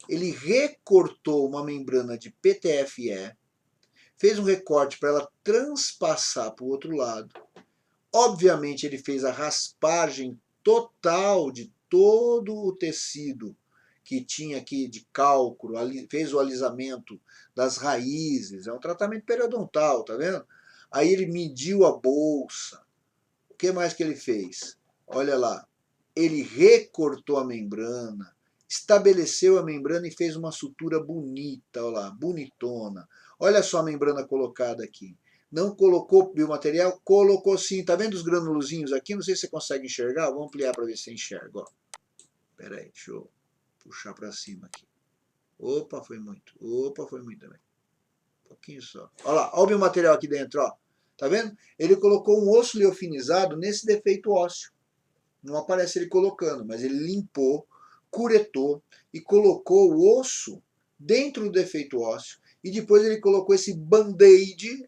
[SPEAKER 1] Ele recortou uma membrana de PTFE, fez um recorte para ela transpassar para o outro lado. Obviamente ele fez a raspagem total de todo o tecido que tinha aqui de cálculo, fez o alisamento das raízes, é um tratamento periodontal, tá vendo? Aí ele mediu a bolsa. O que mais que ele fez? Olha lá, ele recortou a membrana, estabeleceu a membrana e fez uma sutura bonita, olha lá, bonitona. Olha só a membrana colocada aqui. Não colocou biomaterial? Colocou sim. Tá vendo os granulozinhos aqui? Não sei se você consegue enxergar. Vou ampliar para ver se você enxerga. Ó. Pera aí, deixa eu puxar para cima aqui. Opa, foi muito. Opa, foi muito também. Um pouquinho só. Olha lá, olha o biomaterial aqui dentro. Ó. Tá vendo? Ele colocou um osso liofinizado nesse defeito ósseo. Não aparece ele colocando, mas ele limpou, curetou e colocou o osso dentro do defeito ósseo. E depois ele colocou esse band-aid.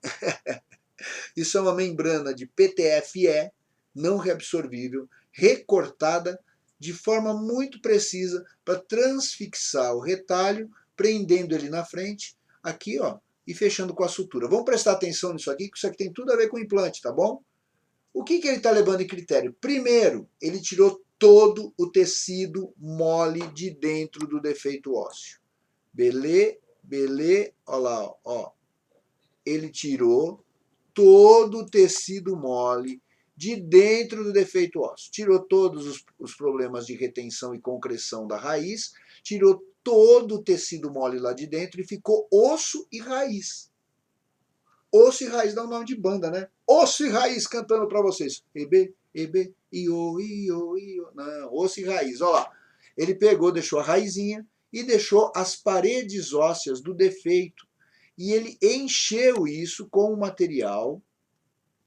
[SPEAKER 1] Isso é uma membrana de PTFE, não reabsorvível, recortada de forma muito precisa para transfixar o retalho, prendendo ele na frente, aqui, ó, e fechando com a sutura. Vamos prestar atenção nisso aqui, que isso aqui tem tudo a ver com o implante, tá bom? O que ele está levando em critério? Primeiro, ele tirou todo o tecido mole de dentro do defeito ósseo. Belê, olha lá, ó. Ele tirou todo o tecido mole de dentro do defeito ósseo. Tirou todos os problemas de retenção e concreção da raiz, tirou todo o tecido mole lá de dentro e ficou osso e raiz. Osso e raiz dá um nome de banda, né? Osso e raiz cantando para vocês. Ebe, io, io, io. Não, osso e raiz, olha lá. Ele pegou, deixou a raizinha e deixou as paredes ósseas do defeito. E ele encheu isso com um material,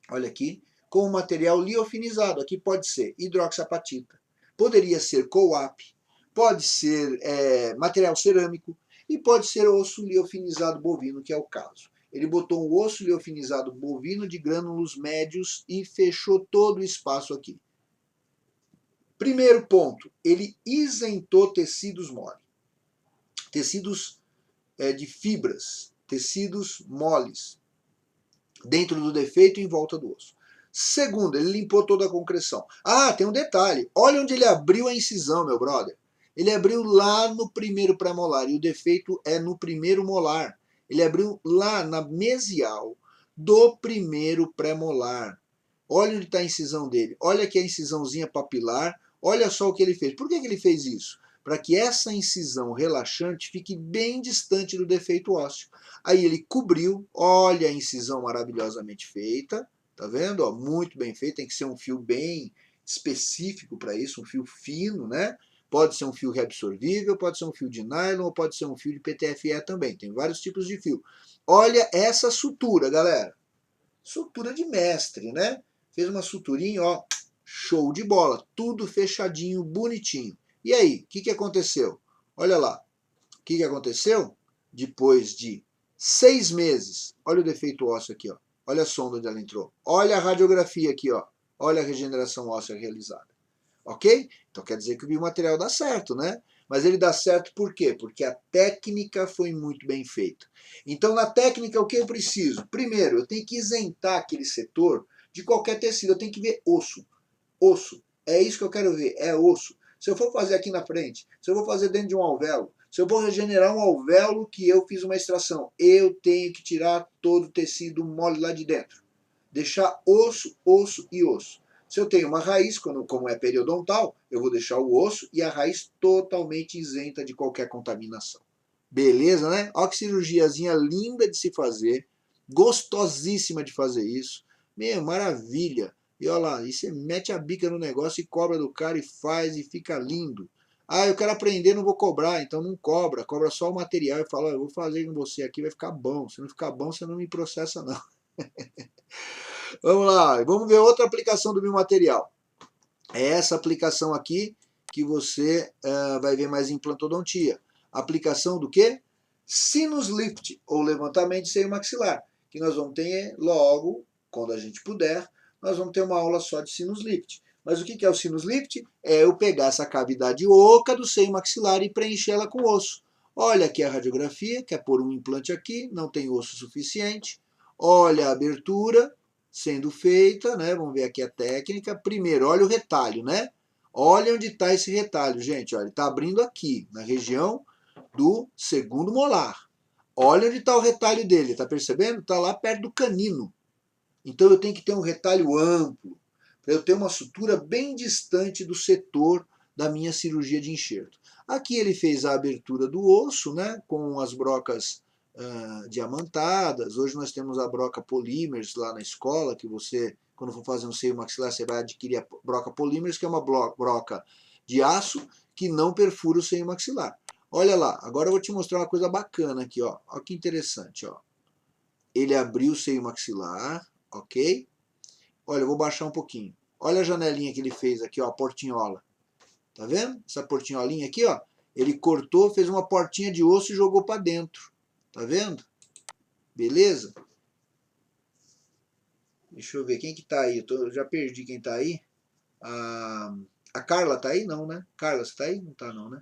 [SPEAKER 1] olha aqui, com um material liofinizado. Aqui pode ser hidroxapatita, poderia ser coap, pode ser material cerâmico e pode ser osso liofinizado bovino, que é o caso. Ele botou um osso liofinizado bovino de grânulos médios e fechou todo o espaço aqui. Primeiro ponto, ele isentou tecidos mole, tecidos de fibras, tecidos moles, dentro do defeito e em volta do osso. Segundo, ele limpou toda a concreção. Ah, tem um detalhe. Olha onde ele abriu a incisão, meu brother. Ele abriu lá no primeiro pré-molar e o defeito é no primeiro molar. Ele abriu lá na mesial do primeiro pré-molar. Olha onde está a incisão dele. Olha aqui a incisãozinha papilar. Olha só o que ele fez. Por que ele fez isso? Para que essa incisão relaxante fique bem distante do defeito ósseo. Aí ele cobriu, olha a incisão maravilhosamente feita, tá vendo? Ó, muito bem feita, tem que ser um fio bem específico para isso, um fio fino, né? Pode ser um fio reabsorvível, pode ser um fio de nylon, ou pode ser um fio de PTFE também, tem vários tipos de fio. Olha essa sutura, galera. Sutura de mestre, né? Fez uma suturinha, ó, show de bola, tudo fechadinho, bonitinho. E aí, o que aconteceu? Olha lá, o que aconteceu? Depois de 6 meses, olha o defeito ósseo aqui, ó. Olha a sonda onde ela entrou. Olha a radiografia aqui, ó. Olha a regeneração óssea realizada. Ok? Então quer dizer que o biomaterial dá certo, né? Mas ele dá certo por quê? Porque a técnica foi muito bem feita. Então na técnica o que eu preciso? Primeiro, eu tenho que isentar aquele setor de qualquer tecido. Eu tenho que ver osso. Osso. É isso que eu quero ver, é osso. Se eu for fazer aqui na frente, se eu vou fazer dentro de um alvéolo, se eu vou regenerar um alvéolo que eu fiz uma extração, eu tenho que tirar todo o tecido mole lá de dentro. Deixar osso, osso e osso. Se eu tenho uma raiz, como é periodontal, eu vou deixar o osso e a raiz totalmente isenta de qualquer contaminação. Beleza, né? Olha que cirurgiazinha linda de se fazer, gostosíssima de fazer isso. Meu, maravilha. E olha lá, e você mete a bica no negócio e cobra do cara e faz e fica lindo. Ah, eu quero aprender, não vou cobrar, então não cobra, cobra só o material e fala, eu vou fazer com você aqui, vai ficar bom. Se não ficar bom, você não me processa não. Vamos lá, vamos ver outra aplicação do biomaterial. É essa aplicação aqui que você vai ver mais em implantodontia. Aplicação do quê? sinus lift, ou levantamento de seio maxilar, que nós vamos ter logo, quando a gente puder, nós vamos ter uma aula só de sinus lift. Mas o que é o sinus lift? É eu pegar essa cavidade oca do seio maxilar e preencher ela com osso. Olha aqui a radiografia, quer pôr um implante aqui, não tem osso suficiente. Olha a abertura sendo feita, né? Vamos ver aqui a técnica. Primeiro, olha o retalho, né? Olha onde está esse retalho, gente. Olha, ele está abrindo aqui, na região do segundo molar. Olha onde está o retalho dele, está percebendo? Está lá perto do canino. Então eu tenho que ter um retalho amplo, para eu ter uma sutura bem distante do setor da minha cirurgia de enxerto. Aqui ele fez a abertura do osso, né, com as brocas diamantadas. Hoje nós temos a broca polymers lá na escola, que você, quando for fazer um seio maxilar, você vai adquirir a broca polymers, que é uma broca de aço que não perfura o seio maxilar. Olha lá, agora eu vou te mostrar uma coisa bacana aqui, ó. Olha que interessante, ó. Ele abriu o seio maxilar, ok? Olha, eu vou baixar um pouquinho. Olha a janelinha que ele fez aqui, ó, a portinhola. Tá vendo? Essa portinholinha aqui, ó. Ele cortou, fez uma portinha de osso e jogou para dentro. Tá vendo? Beleza? Deixa eu ver, quem que tá aí? Eu já perdi quem tá aí. A Carla tá aí? Não, né? Carla, você tá aí? Não tá não, né?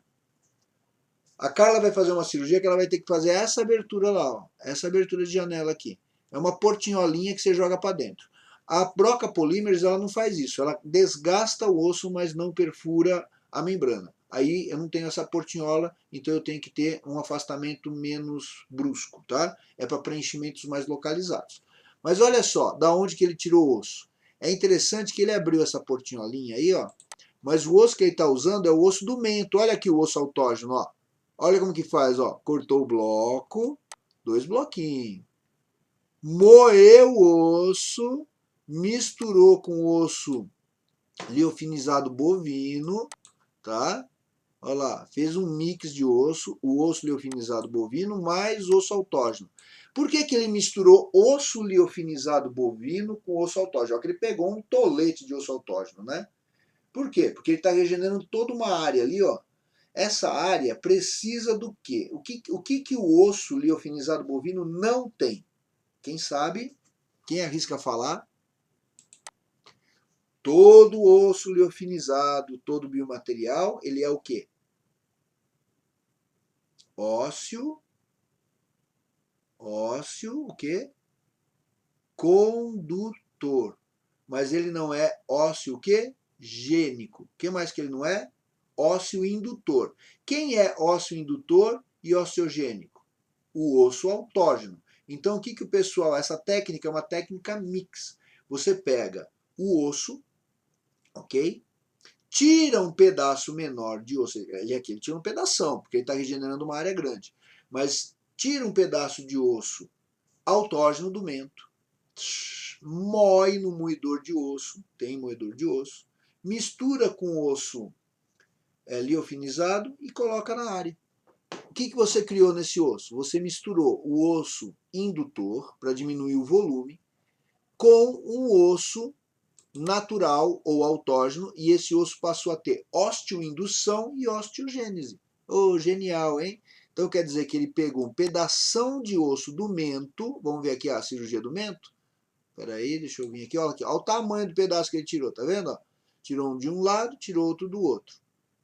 [SPEAKER 1] A Carla vai fazer uma cirurgia que ela vai ter que fazer essa abertura lá, ó. Essa abertura de janela aqui. É uma portinholinha que você joga para dentro. A broca polymers, ela não faz isso. Ela desgasta o osso, mas não perfura a membrana. Aí eu não tenho essa portinhola, então eu tenho que ter um afastamento menos brusco, tá? É para preenchimentos mais localizados. Mas olha só, da onde que ele tirou o osso. É interessante que ele abriu essa portinholinha aí, ó. Mas o osso que ele está usando é o osso do mento. Olha aqui o osso autógeno, ó. Olha como que faz, ó. Cortou o bloco, 2 bloquinhos. Moeu o osso, misturou com o osso liofinizado bovino, tá? Olha lá, fez um mix de osso, o osso liofinizado bovino mais osso autógeno. Por que que ele misturou osso liofinizado bovino com osso autógeno? Ó, que ele pegou um tolete de osso autógeno, né? Por quê? Porque ele está regenerando toda uma área ali, ó. Essa área precisa do quê? O que o osso liofinizado bovino não tem? Quem sabe? Quem arrisca falar? Todo osso liofinizado, todo biomaterial, ele é o quê? Ósseo, o quê? Condutor. Mas ele não é ósseo o quê? Gênico. O que mais que ele não é? Ósseo indutor. Quem é ósseo indutor e osteogênico? O osso autógeno. Então, o que o pessoal... Essa técnica é uma técnica mix. Você pega o osso, ok? Tira um pedaço menor de osso. Ele aqui ele tira um pedação, porque ele está regenerando uma área grande. Mas tira um pedaço de osso autógeno do mento, moe no moedor de osso, tem moedor de osso, mistura com osso liofinizado e coloca na área. O que você criou nesse osso? Você misturou o osso indutor, para diminuir o volume, com um osso natural ou autógeno, e esse osso passou a ter osteoindução e osteogênese. Oh, genial, hein? Então quer dizer que ele pegou um pedação de osso do mento, vamos ver aqui a cirurgia do mento? Espera aí, deixa eu vir aqui, olha o tamanho do pedaço que ele tirou, tá vendo? Ó? Tirou um de um lado, tirou outro do outro.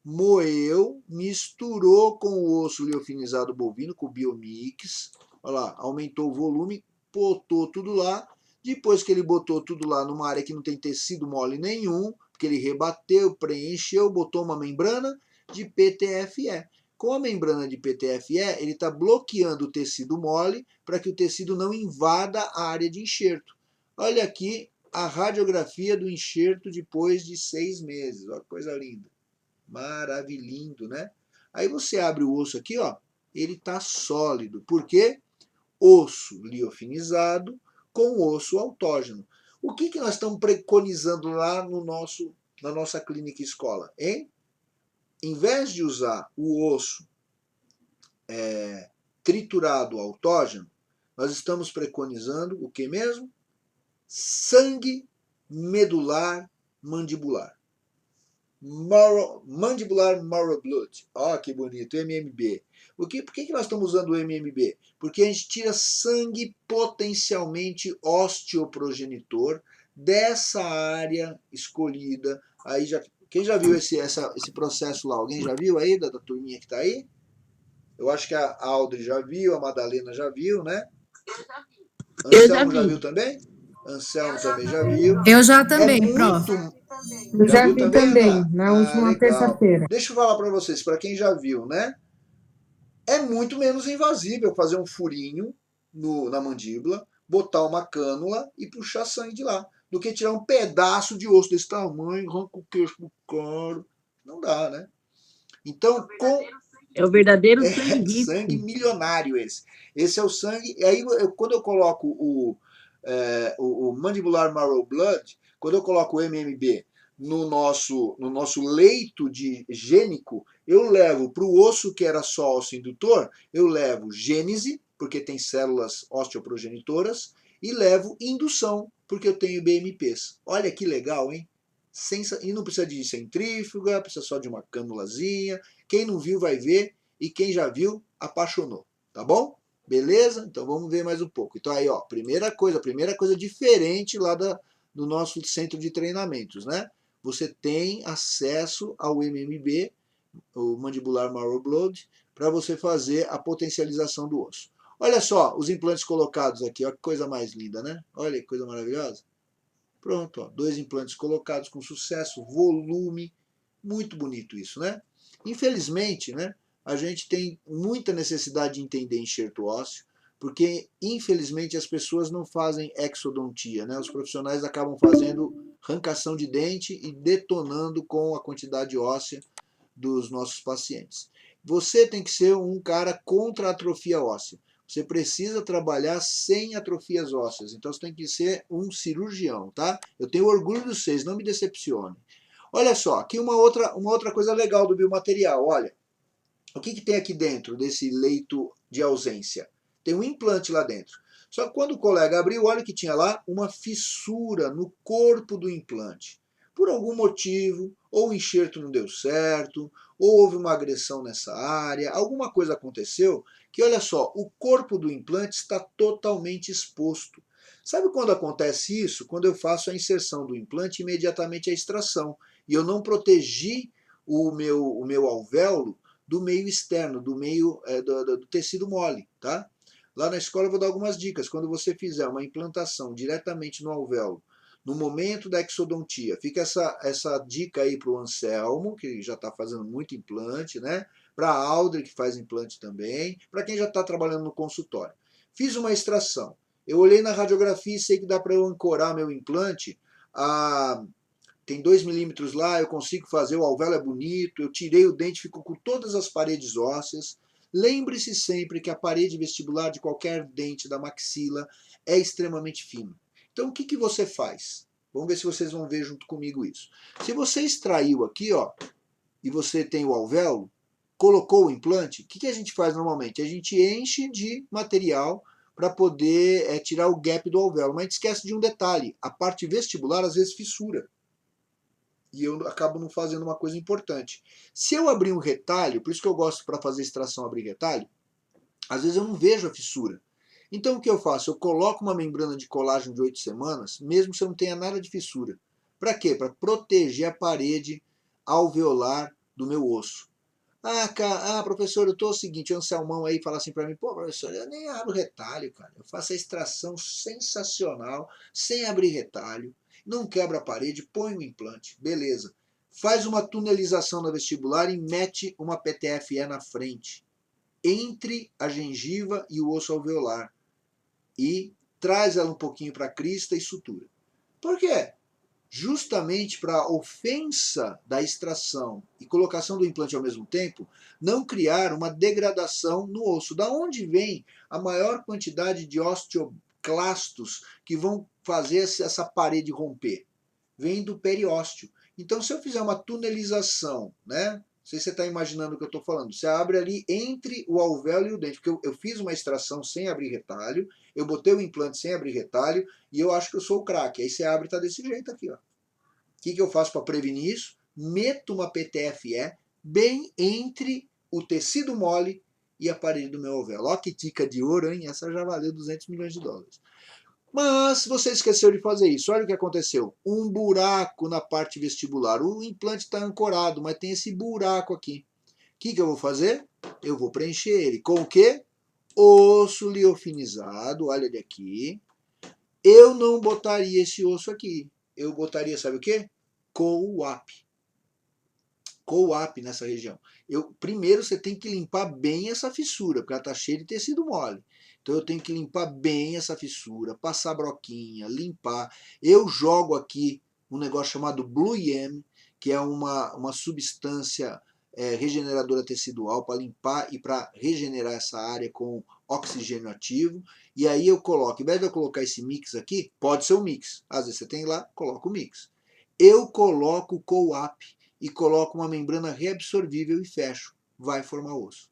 [SPEAKER 1] Moeu, misturou com o osso liofinizado bovino, com o biomix, olha lá, aumentou o volume, botou tudo lá. Depois que ele botou tudo lá numa área que não tem tecido mole nenhum, porque ele rebateu, preencheu, botou uma membrana de PTFE. Com a membrana de PTFE, ele está bloqueando o tecido mole para que o tecido não invada a área de enxerto. Olha aqui a radiografia do enxerto depois de 6 meses. Olha que coisa linda. Maravilhindo, né? Aí você abre o osso aqui, ó, ele está sólido. Por quê? Osso liofinizado com osso autógeno. O que nós estamos preconizando lá na nossa clínica escola, hein? Em vez de usar o osso triturado autógeno, nós estamos preconizando o que mesmo? Sangue medular mandibular. Mandibular Marrow Blood. Ó, que bonito, MMB. Por que nós estamos usando o MMB? Porque a gente tira sangue potencialmente osteoprogenitor dessa área escolhida. Aí já, quem já viu esse processo lá? Alguém já viu aí, da turminha que está aí? Eu acho que a Audrey já viu, a Madalena já viu, né?
[SPEAKER 2] Eu já
[SPEAKER 1] Anselmo já viu
[SPEAKER 2] vi.
[SPEAKER 1] também? Anselmo também já viu.
[SPEAKER 4] Eu já
[SPEAKER 1] É
[SPEAKER 4] também, prof.
[SPEAKER 1] muito.
[SPEAKER 5] Eu
[SPEAKER 1] Já
[SPEAKER 5] já
[SPEAKER 1] viu
[SPEAKER 5] vi
[SPEAKER 1] também,
[SPEAKER 5] também,
[SPEAKER 1] Ana?
[SPEAKER 5] na
[SPEAKER 1] Ah,
[SPEAKER 5] última
[SPEAKER 1] legal.
[SPEAKER 5] terça-feira.
[SPEAKER 1] Deixa eu falar para vocês, para quem já viu, né? É muito menos invasivo eu fazer um furinho na mandíbula, botar uma cânula e puxar sangue de lá, do que tirar um pedaço de osso desse tamanho, arranca o queixo do cara. Não dá, né? Então,
[SPEAKER 2] É o verdadeiro sangue
[SPEAKER 1] sangue
[SPEAKER 2] rico.
[SPEAKER 1] milionário esse. Esse é o sangue. E aí, quando eu coloco o Mandibular Marrow Blood, quando eu coloco o MMB no nosso leito de gênico, eu levo para o osso que era só osso indutor, eu levo gênese, porque tem células osteoprogenitoras, e levo indução, porque eu tenho BMPs. Olha que legal, hein? E não precisa de centrífuga, precisa só de uma cânulazinha. Quem não viu vai ver, e quem já viu, apaixonou. Tá bom? Beleza? Então vamos ver mais um pouco. Então aí, ó, primeira coisa diferente lá do nosso centro de treinamentos, né? Você tem acesso ao MMB, o Mandibular Marrow Blood, para você fazer a potencialização do osso. Olha só os implantes colocados aqui, ó, que coisa mais linda, né? Olha que coisa maravilhosa. Pronto, ó, 2 implantes colocados com sucesso, volume, muito bonito isso, né? Infelizmente, né, a gente tem muita necessidade de entender enxerto ósseo, porque infelizmente as pessoas não fazem exodontia, né? Os profissionais acabam fazendo arrancação de dente e detonando com a quantidade óssea dos nossos pacientes. Você tem que ser um cara contra a atrofia óssea. Você precisa trabalhar sem atrofias ósseas. Então você tem que ser um cirurgião, tá? Eu tenho orgulho de vocês, não me decepcione. Olha só, aqui uma outra coisa legal do biomaterial. Olha, o que tem aqui dentro desse leito de ausência? Tem um implante lá dentro. Só que quando o colega abriu, olha que tinha lá uma fissura no corpo do implante. Por algum motivo, ou o enxerto não deu certo, ou houve uma agressão nessa área, alguma coisa aconteceu que, olha só, o corpo do implante está totalmente exposto. Sabe quando acontece isso? Quando eu faço a inserção do implante, imediatamente a extração. E eu não protegi o meu alvéolo do meio externo, do meio do tecido mole, tá? Lá na escola eu vou dar algumas dicas. Quando você fizer uma implantação diretamente no alvéolo, no momento da exodontia, fica essa dica aí para o Anselmo, que já está fazendo muito implante, né? Para a Audrey, que faz implante também, para quem já está trabalhando no consultório. Fiz uma extração. Eu olhei na radiografia e sei que dá para eu ancorar meu implante tem 2 milímetros lá, eu consigo fazer, o alvéolo é bonito, eu tirei o dente, ficou com todas as paredes ósseas. Lembre-se sempre que a parede vestibular de qualquer dente da maxila é extremamente fina. Então o que você faz? Vamos ver se vocês vão ver junto comigo isso. Se você extraiu aqui, ó, e você tem o alvéolo, colocou o implante, o que a gente faz normalmente? A gente enche de material para poder tirar o gap do alvéolo. Mas a gente esquece de um detalhe, a parte vestibular às vezes fissura. E eu acabo não fazendo uma coisa importante. Se eu abrir um retalho, por isso que eu gosto para fazer extração abrir retalho, às vezes eu não vejo a fissura. Então o que eu faço? Eu coloco uma membrana de colágeno de 8 semanas, mesmo se eu não tenha nada de fissura. Para quê? Para proteger a parede alveolar do meu osso. Professor, eu tô o seguinte, o Anselmão aí fala assim para mim, pô, professor, eu nem abro retalho, cara. Eu faço a extração sensacional, sem abrir retalho, não quebra a parede, põe um implante, beleza. Faz uma tunelização na vestibular e mete uma PTFE na frente, entre a gengiva e o osso alveolar. E traz ela um pouquinho para a crista e sutura. Por quê? Justamente para a ofensa da extração e colocação do implante ao mesmo tempo, não criar uma degradação no osso. Da onde vem a maior quantidade de osteoclastos que vão fazer essa parede romper? Vem do periósteo. Então, se eu fizer uma tunelização, né? Não sei se você está imaginando o que eu estou falando. Você abre ali entre o alvéolo e o dente. Porque eu fiz uma extração sem abrir retalho, eu botei o implante sem abrir retalho, e eu acho que eu sou o craque. Aí você abre e está desse jeito aqui, ó. O que eu faço para prevenir isso? meto uma PTFE bem entre o tecido mole e a parede do meu alvéolo. Ó que dica de ouro, hein? Essa já valeu 200 milhões de dólares. Mas você esqueceu de fazer isso. Olha o que aconteceu. Um buraco na parte vestibular. O implante está ancorado, mas tem esse buraco aqui. O que eu vou fazer? Eu vou preencher ele. Com o quê? Osso liofilizado. Olha ele aqui. Eu não botaria esse osso aqui. Eu botaria, sabe o quê? CoWAP. CoWAP nessa região. Primeiro você tem que limpar bem essa fissura, porque ela está cheia de tecido mole. Então eu tenho que limpar bem essa fissura, passar broquinha, limpar. Eu jogo aqui um negócio chamado Blue Yam, que é uma substância regeneradora tecidual para limpar e para regenerar essa área com oxigênio ativo. E aí eu coloco, em vez de eu colocar esse mix aqui, pode ser um mix. Às vezes você tem lá, coloca o mix. Eu coloco o CoWAP e coloco uma membrana reabsorvível e fecho. Vai formar osso.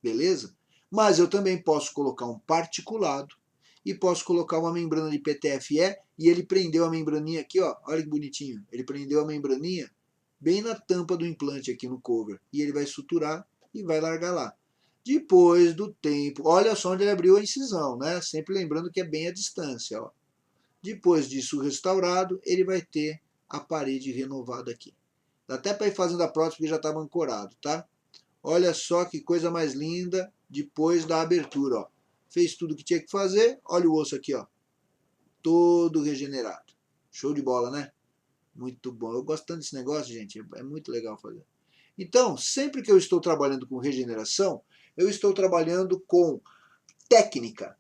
[SPEAKER 1] Beleza? Mas eu também posso colocar um particulado e posso colocar uma membrana de PTFE e ele prendeu a membraninha aqui, ó. Olha que bonitinho. Ele prendeu a membraninha bem na tampa do implante aqui no cover. E ele vai suturar e vai largar lá. Depois do tempo, olha só onde ele abriu a incisão, né? Sempre lembrando que é bem a distância, ó. Depois disso restaurado, ele vai ter a parede renovada aqui. Dá até para ir fazendo a prótese porque já estava ancorado, tá? Olha só que coisa mais linda depois da abertura, ó. Fez tudo que tinha que fazer, olha o osso aqui, ó. Todo regenerado. Show de bola, né? Muito bom. Eu gosto tanto desse negócio, gente. É muito legal fazer. Então, sempre que eu estou trabalhando com regeneração, eu estou trabalhando com técnica.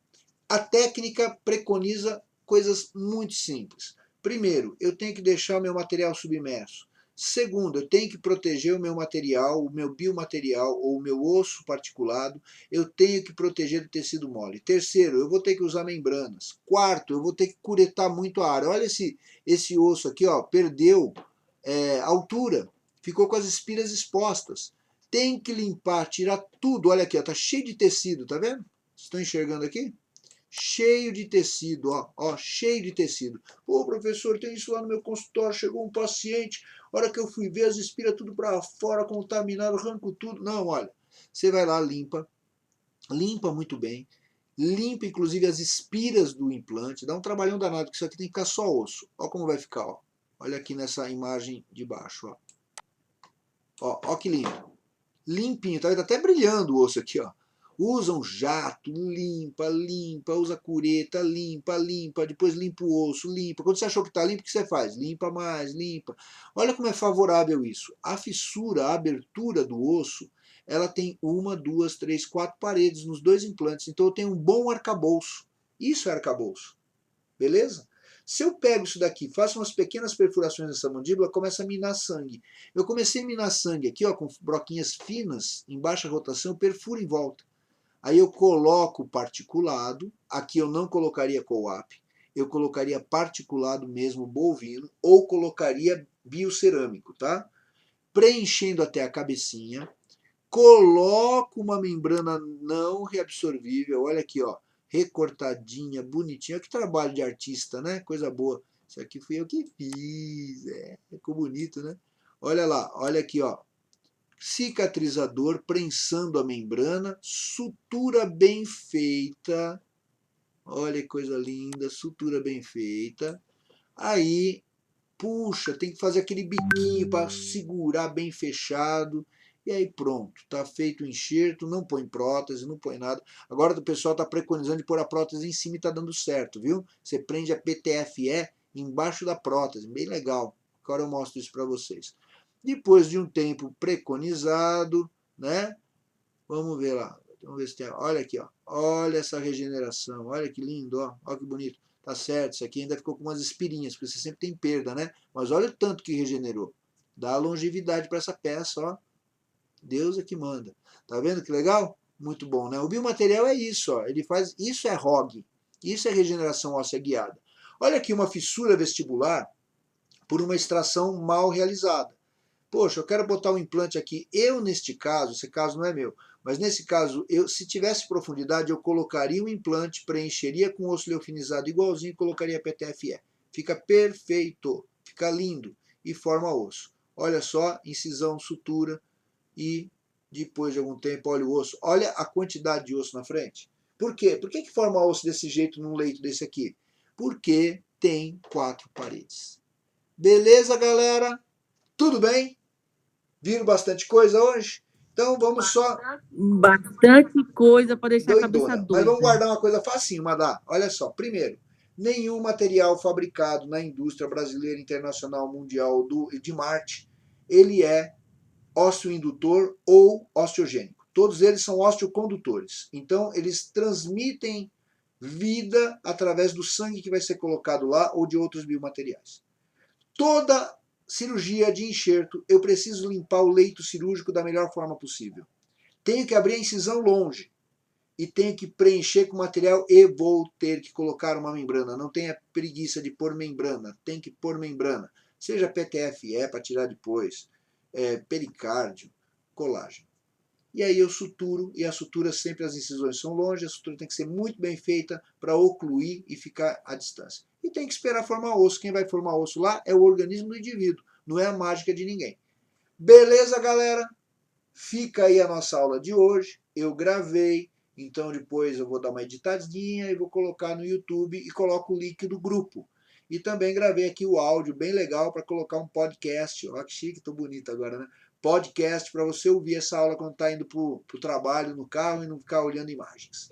[SPEAKER 1] A técnica preconiza coisas muito simples. Primeiro, eu tenho que deixar o meu material submerso. Segundo, eu tenho que proteger o meu material, o meu biomaterial ou o meu osso particulado. Eu tenho que proteger do tecido mole. Terceiro, eu vou ter que usar membranas. Quarto, eu vou ter que curetar muito a área. Olha esse osso aqui, ó, perdeu altura, ficou com as espiras expostas. Tem que limpar, tirar tudo. Olha aqui, ó, tá cheio de tecido, tá vendo? Vocês estão enxergando aqui? Cheio de tecido, ó, cheio de tecido. Pô, professor, tem isso lá no meu consultório, chegou um paciente, a hora que eu fui ver, as espiras tudo para fora, contaminado, arranco tudo. Não, olha, você vai lá, limpa muito bem, limpa inclusive as espiras do implante, dá um trabalhão danado, porque isso aqui tem que ficar só osso. Ó como vai ficar, ó. Olha aqui nessa imagem de baixo, ó. Ó que lindo. Limpinho, tá até brilhando o osso aqui, ó. Usa um jato, limpa, usa cureta, limpa, depois limpa o osso, limpa. Quando você achou que está limpo, o que você faz? Limpa mais, limpa. Olha como é favorável isso. A fissura, a abertura do osso, ela tem 1, 2, 3, 4 paredes nos dois implantes. Então eu tenho um bom arcabouço. Isso é arcabouço. Beleza? Se eu pego isso daqui, faço umas pequenas perfurações nessa mandíbula, começa a minar sangue. Eu comecei a minar sangue aqui, ó, com broquinhas finas, em baixa rotação, eu perfuro em volta. Aí eu coloco particulado, aqui eu não colocaria CoWAP, eu colocaria particulado mesmo bovino, ou colocaria biocerâmico, tá? Preenchendo até a cabecinha, coloco uma membrana não reabsorvível, olha aqui, ó, recortadinha, bonitinha, que trabalho de artista, né? Coisa boa. Isso aqui fui eu que fiz, ficou bonito, né? Olha lá, olha aqui, ó. Cicatrizador, prensando a membrana, sutura bem feita, olha que coisa linda, sutura bem feita. Aí, puxa, tem que fazer aquele biquinho para segurar bem fechado. E aí pronto, tá feito o enxerto, não põe prótese, não põe nada. Agora o pessoal está preconizando de pôr a prótese em cima e está dando certo, viu? Você prende a PTFE embaixo da prótese, bem legal. Agora eu mostro isso para vocês. Depois de um tempo preconizado, né? Vamos ver lá. Vamos ver se tem. Olha aqui, ó. Olha essa regeneração. Olha que lindo, ó. Olha que bonito. Tá certo, isso aqui ainda ficou com umas espirinhas, porque você sempre tem perda, né? Mas olha o tanto que regenerou. Dá longevidade para essa peça, ó. Deus é que manda. Tá vendo que legal? Muito bom, né? O biomaterial é isso, ó. Ele faz. Isso é ROG. Isso é regeneração óssea guiada. Olha aqui uma fissura vestibular por uma extração mal realizada. Poxa, eu quero botar um implante aqui. Eu, neste caso, esse caso não é meu, mas nesse caso, se tivesse profundidade, eu colocaria um implante, preencheria com osso leofinizado igualzinho e colocaria PTFE. Fica perfeito, fica lindo e forma osso. Olha só, incisão, sutura e depois de algum tempo, olha o osso. Olha a quantidade de osso na frente. Por quê? Por que forma osso desse jeito num leito desse aqui? Porque tem 4 paredes. Beleza, galera? Tudo bem? Viram bastante coisa hoje? Então vamos só...
[SPEAKER 2] Bastante coisa para deixar a cabeça
[SPEAKER 1] Doidona. Mas
[SPEAKER 2] doida.
[SPEAKER 1] vamos guardar uma coisa facinho, Madá. Olha só. Primeiro, nenhum material fabricado na indústria brasileira, internacional, mundial de Marte, ele é osteoindutor ou osteogênico. Todos eles são osteocondutores. Então, eles transmitem vida através do sangue que vai ser colocado lá ou de outros biomateriais. Toda cirurgia de enxerto, eu preciso limpar o leito cirúrgico da melhor forma possível. Tenho que abrir a incisão longe e tenho que preencher com material e vou ter que colocar uma membrana. Não tenha preguiça de pôr membrana, tem que pôr membrana. Seja PTFE para tirar depois, pericárdio, colágeno. E aí eu suturo, e a sutura sempre as incisões são longe, a sutura tem que ser muito bem feita para ocluir e ficar à distância. E tem que esperar formar osso. Quem vai formar osso lá é o organismo do indivíduo, não é a mágica de ninguém. Beleza, galera? Fica aí a nossa aula de hoje. Eu gravei, então depois eu vou dar uma editadinha e vou colocar no YouTube e coloco o link do grupo. E também gravei aqui o áudio bem legal para colocar um podcast. Olha que chique, tô bonito agora, né? Podcast para você ouvir essa aula quando está indo para o trabalho, no carro e não ficar olhando imagens.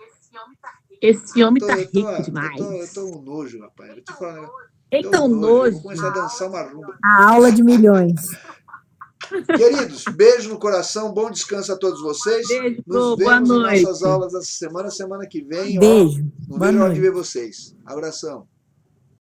[SPEAKER 2] Esse homem tá rico demais.
[SPEAKER 1] Eu tô um nojo, rapaz. Vou te falar.
[SPEAKER 2] Então,
[SPEAKER 1] Eu
[SPEAKER 2] nojo.
[SPEAKER 1] vou começar a dançar uma rumba.
[SPEAKER 4] A aula de milhões.
[SPEAKER 1] Queridos, beijo no coração, bom descanso a todos vocês.
[SPEAKER 2] Beijo,
[SPEAKER 1] Nos
[SPEAKER 2] boa
[SPEAKER 1] vemos em
[SPEAKER 2] noite.
[SPEAKER 1] nossas aulas essa semana. Semana que vem,
[SPEAKER 4] Beijo.
[SPEAKER 1] ó, não
[SPEAKER 4] Boa
[SPEAKER 1] vejo a hora de
[SPEAKER 4] noite.
[SPEAKER 1] ver vocês. Abração.